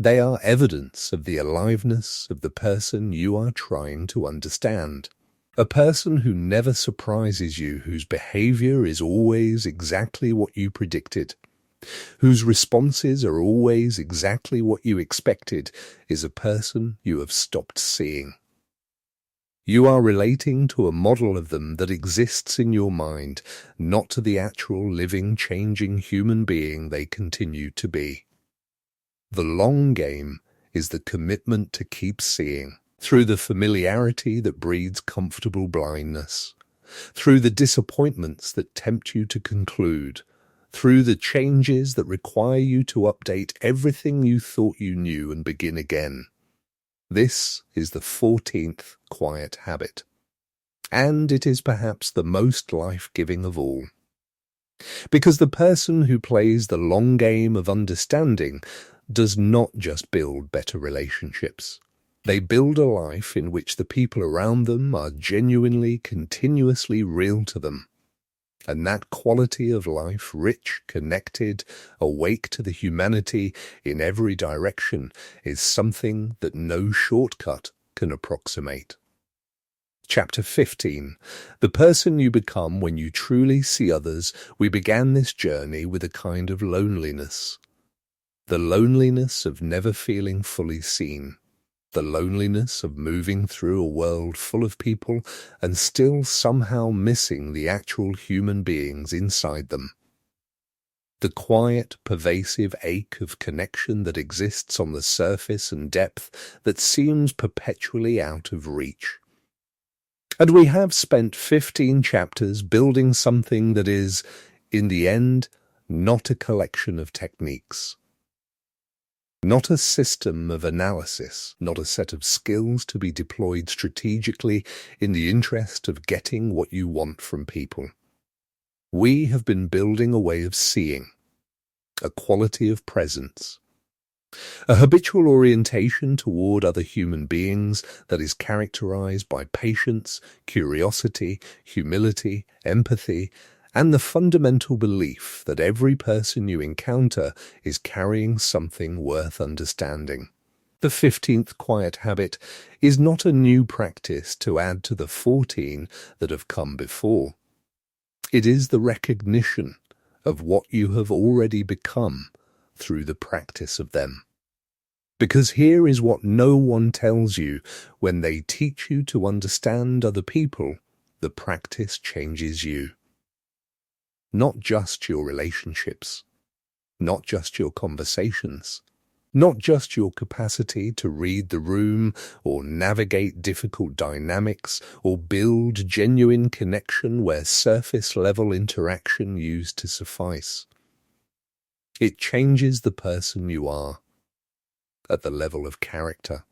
They are evidence of the aliveness of the person you are trying to understand. A person who never surprises you, whose behavior is always exactly what you predicted, whose responses are always exactly what you expected, is a person you have stopped seeing. You are relating to a model of them that exists in your mind, not to the actual living, changing human being they continue to be. The long game is the commitment to keep seeing, through the familiarity that breeds comfortable blindness, through the disappointments that tempt you to conclude, through the changes that require you to update everything you thought you knew and begin again. This is the 14th quiet habit, and it is perhaps the most life-giving of all. Because the person who plays the long game of understanding does not just build better relationships. They build a life in which the people around them are genuinely, continuously real to them. And that quality of life, rich, connected, awake to the humanity in every direction, is something that no shortcut can approximate. Chapter 15. The person you become when you truly see others. We began this journey with a kind of loneliness. The loneliness of never feeling fully seen. The loneliness of moving through a world full of people and still somehow missing the actual human beings inside them. The quiet, pervasive ache of connection that exists on the surface and depth that seems perpetually out of reach. And we have spent 15 chapters building something that is, in the end, not a collection of techniques. Not a system of analysis, not a set of skills to be deployed strategically in the interest of getting what you want from people. We have been building a way of seeing, a quality of presence, a habitual orientation toward other human beings that is characterized by patience, curiosity, humility, empathy, and the fundamental belief that every person you encounter is carrying something worth understanding. The 15th quiet habit is not a new practice to add to the 14 that have come before. It is the recognition of what you have already become through the practice of them. Because here is what no one tells you when they teach you to understand other people, the practice changes you. Not just your relationships, not just your conversations, not just your capacity to read the room or navigate difficult dynamics or build genuine connection where surface-level interaction used to suffice. It changes the person you are at the level of character.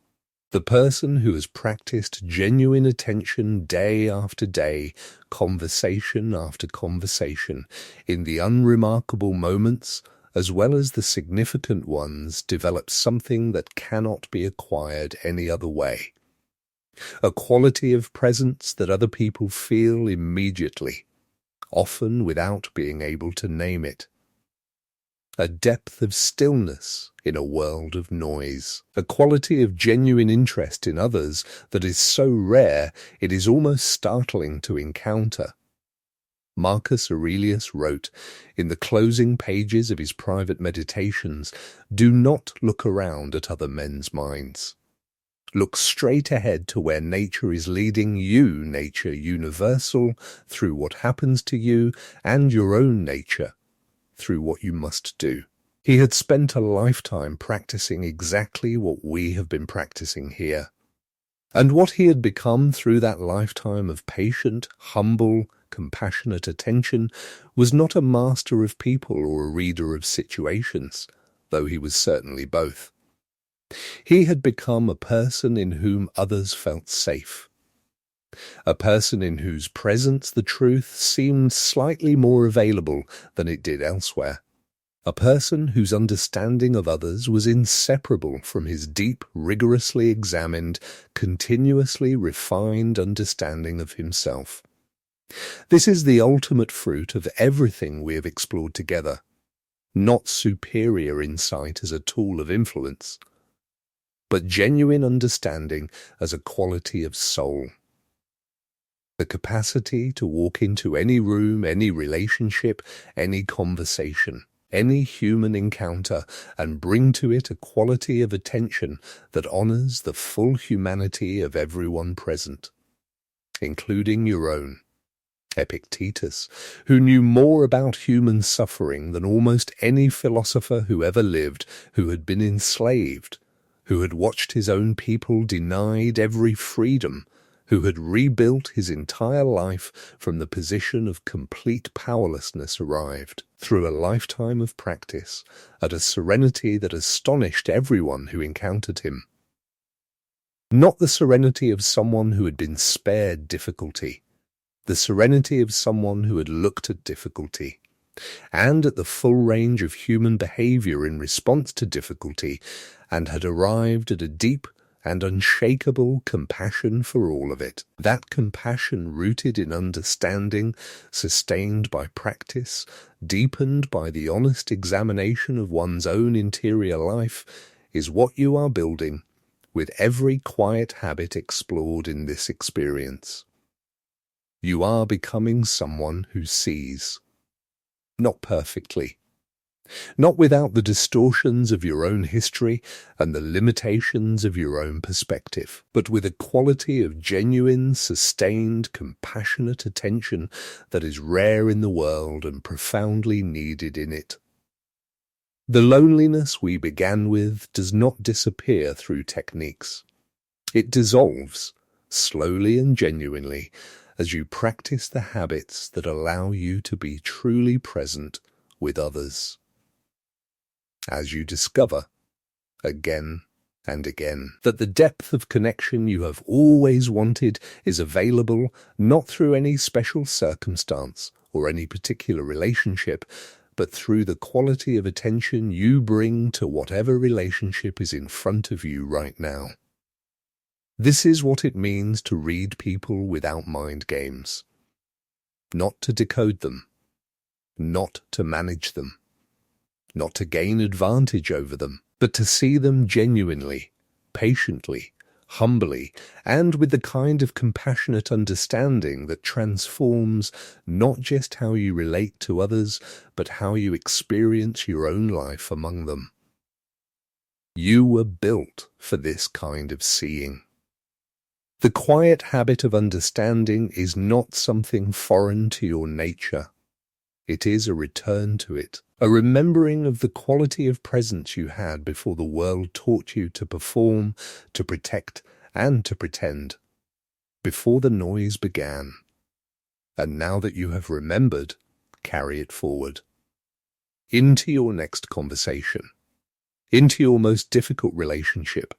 The person who has practiced genuine attention day after day, conversation after conversation, in the unremarkable moments as well as the significant ones, develops something that cannot be acquired any other way. A quality of presence that other people feel immediately, often without being able to name it. A depth of stillness in a world of noise. A quality of genuine interest in others that is so rare it is almost startling to encounter. Marcus Aurelius wrote in the closing pages of his private meditations, "Do not look around at other men's minds. Look straight ahead to where nature is leading you, nature universal, through what happens to you, and your own nature, through what you must do." He had spent a lifetime practicing exactly what we have been practicing here. And what he had become through that lifetime of patient, humble, compassionate attention was not a master of people or a reader of situations, though he was certainly both. He had become a person in whom others felt safe, a person in whose presence the truth seemed slightly more available than it did elsewhere, a person whose understanding of others was inseparable from his deep, rigorously examined, continuously refined understanding of himself. This is the ultimate fruit of everything we have explored together, not superior insight as a tool of influence, but genuine understanding as a quality of soul. The capacity to walk into any room, any relationship, any conversation, any human encounter, and bring to it a quality of attention that honors the full humanity of everyone present, including your own. Epictetus, who knew more about human suffering than almost any philosopher who ever lived, who had been enslaved, who had watched his own people denied every freedom, who had rebuilt his entire life from the position of complete powerlessness, arrived, through a lifetime of practice, at a serenity that astonished everyone who encountered him. Not the serenity of someone who had been spared difficulty, the serenity of someone who had looked at difficulty, and at the full range of human behavior in response to difficulty, and had arrived at a deep and unshakable compassion for all of it. That compassion rooted in understanding, sustained by practice, deepened by the honest examination of one's own interior life, is what you are building with every quiet habit explored in this experience. You are becoming someone who sees, not perfectly, not without the distortions of your own history and the limitations of your own perspective, but with a quality of genuine, sustained, compassionate attention that is rare in the world and profoundly needed in it. The loneliness we began with does not disappear through techniques. It dissolves, slowly and genuinely, as you practice the habits that allow you to be truly present with others. As you discover, again and again, that the depth of connection you have always wanted is available not through any special circumstance or any particular relationship, but through the quality of attention you bring to whatever relationship is in front of you right now. This is what it means to read people without mind games. Not to decode them, not to manage them, not to gain advantage over them, but to see them genuinely, patiently, humbly, and with the kind of compassionate understanding that transforms not just how you relate to others, but how you experience your own life among them. You were built for this kind of seeing. The quiet habit of understanding is not something foreign to your nature. It is a return to it, a remembering of the quality of presence you had before the world taught you to perform, to protect, and to pretend, before the noise began. And now that you have remembered, carry it forward. Into your next conversation, into your most difficult relationship,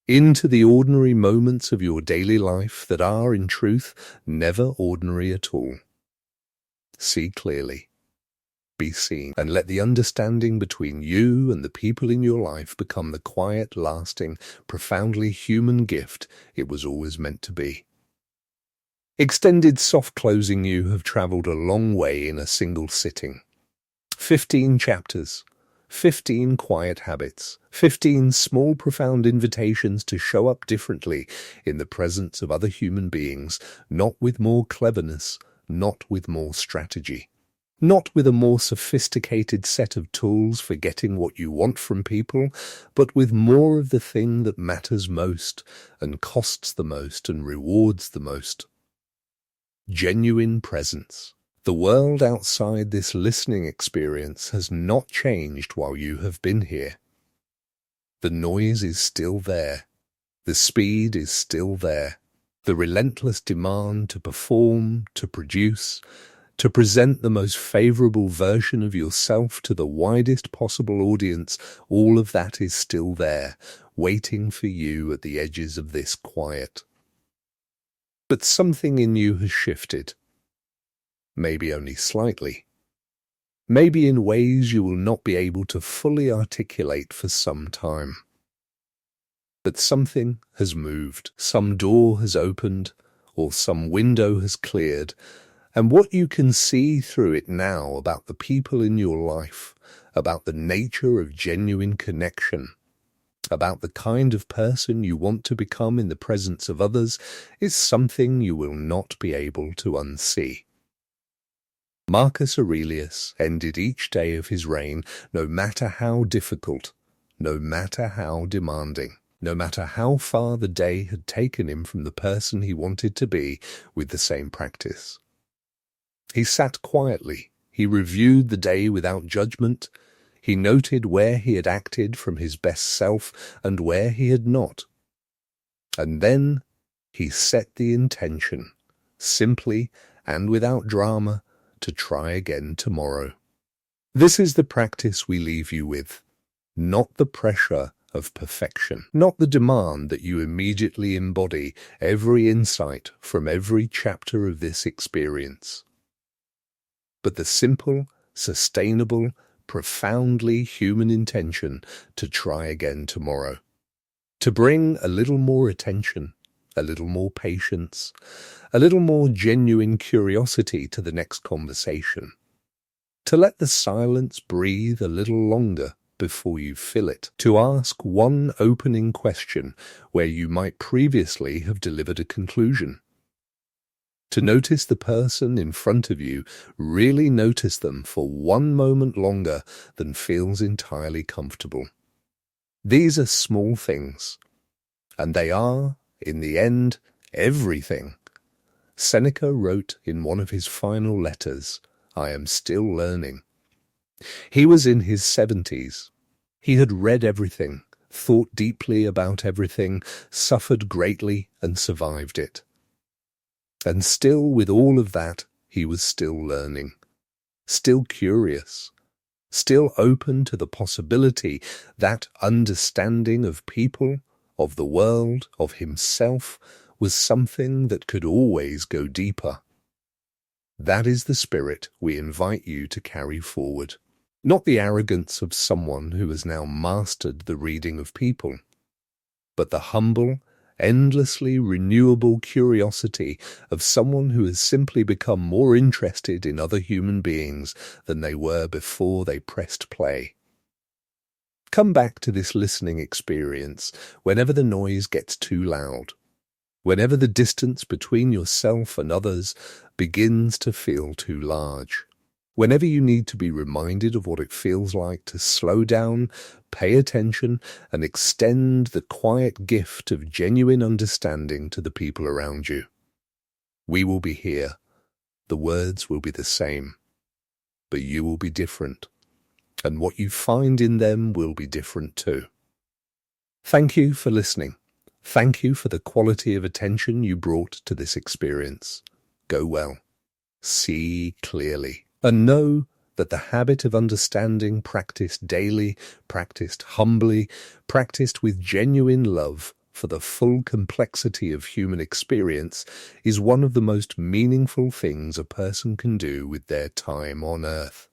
into the ordinary moments of your daily life that are, in truth, never ordinary at all. See clearly, be seen, and let the understanding between you and the people in your life become the quiet, lasting, profoundly human gift it was always meant to be. Extended soft closing you have travelled a long way in a single sitting. 15 chapters, 15 quiet habits, 15 small profound invitations to show up differently in the presence of other human beings, not with more cleverness, not with more strategy, not with a more sophisticated set of tools for getting what you want from people, but with more of the thing that matters most and costs the most and rewards the most. Genuine presence. The world outside this listening experience has not changed while you have been here. The noise is still there. The speed is still there. The relentless demand to perform, to produce, to present the most favorable version of yourself to the widest possible audience, all of that is still there, waiting for you at the edges of this quiet. But something in you has shifted. Maybe only slightly. Maybe in ways you will not be able to fully articulate for some time. But something has moved, some door has opened, or some window has cleared, and what you can see through it now about the people in your life, about the nature of genuine connection, about the kind of person you want to become in the presence of others, is something you will not be able to unsee. Marcus Aurelius ended each day of his reign, no matter how difficult, no matter how demanding, no matter how far the day had taken him from the person he wanted to be, with the same practice. He sat quietly, he reviewed the day without judgment, he noted where he had acted from his best self and where he had not. And then he set the intention, simply and without drama, to try again tomorrow. This is the practice we leave you with, not the pressure of perfection, not the demand that you immediately embody every insight from every chapter of this experience, but the simple, sustainable, profoundly human intention to try again tomorrow, to bring a little more attention, a little more patience, a little more genuine curiosity to the next conversation, to let the silence breathe a little longer before you fill it, to ask one opening question where you might previously have delivered a conclusion, to notice the person in front of you, really notice them for one moment longer than feels entirely comfortable. These are small things, and they are, in the end, everything. Seneca wrote in one of his final letters, "I am still learning." He was in his 70s. He had read everything, thought deeply about everything, suffered greatly and survived it. And still, with all of that, he was still learning, still curious, still open to the possibility that understanding of people, of the world, of himself, was something that could always go deeper. That is the spirit we invite you to carry forward. Not the arrogance of someone who has now mastered the reading of people, but the humble, endlessly renewable curiosity of someone who has simply become more interested in other human beings than they were before they pressed play. Come back to this listening experience whenever the noise gets too loud, whenever the distance between yourself and others begins to feel too large, whenever you need to be reminded of what it feels like to slow down, pay attention, and extend the quiet gift of genuine understanding to the people around you. We will be here. The words will be the same, but you will be different, and what you find in them will be different too. Thank you for listening. Thank you for the quality of attention you brought to this experience. Go well. See clearly. And know that the habit of understanding practiced daily, practiced humbly, practiced with genuine love for the full complexity of human experience is one of the most meaningful things a person can do with their time on earth.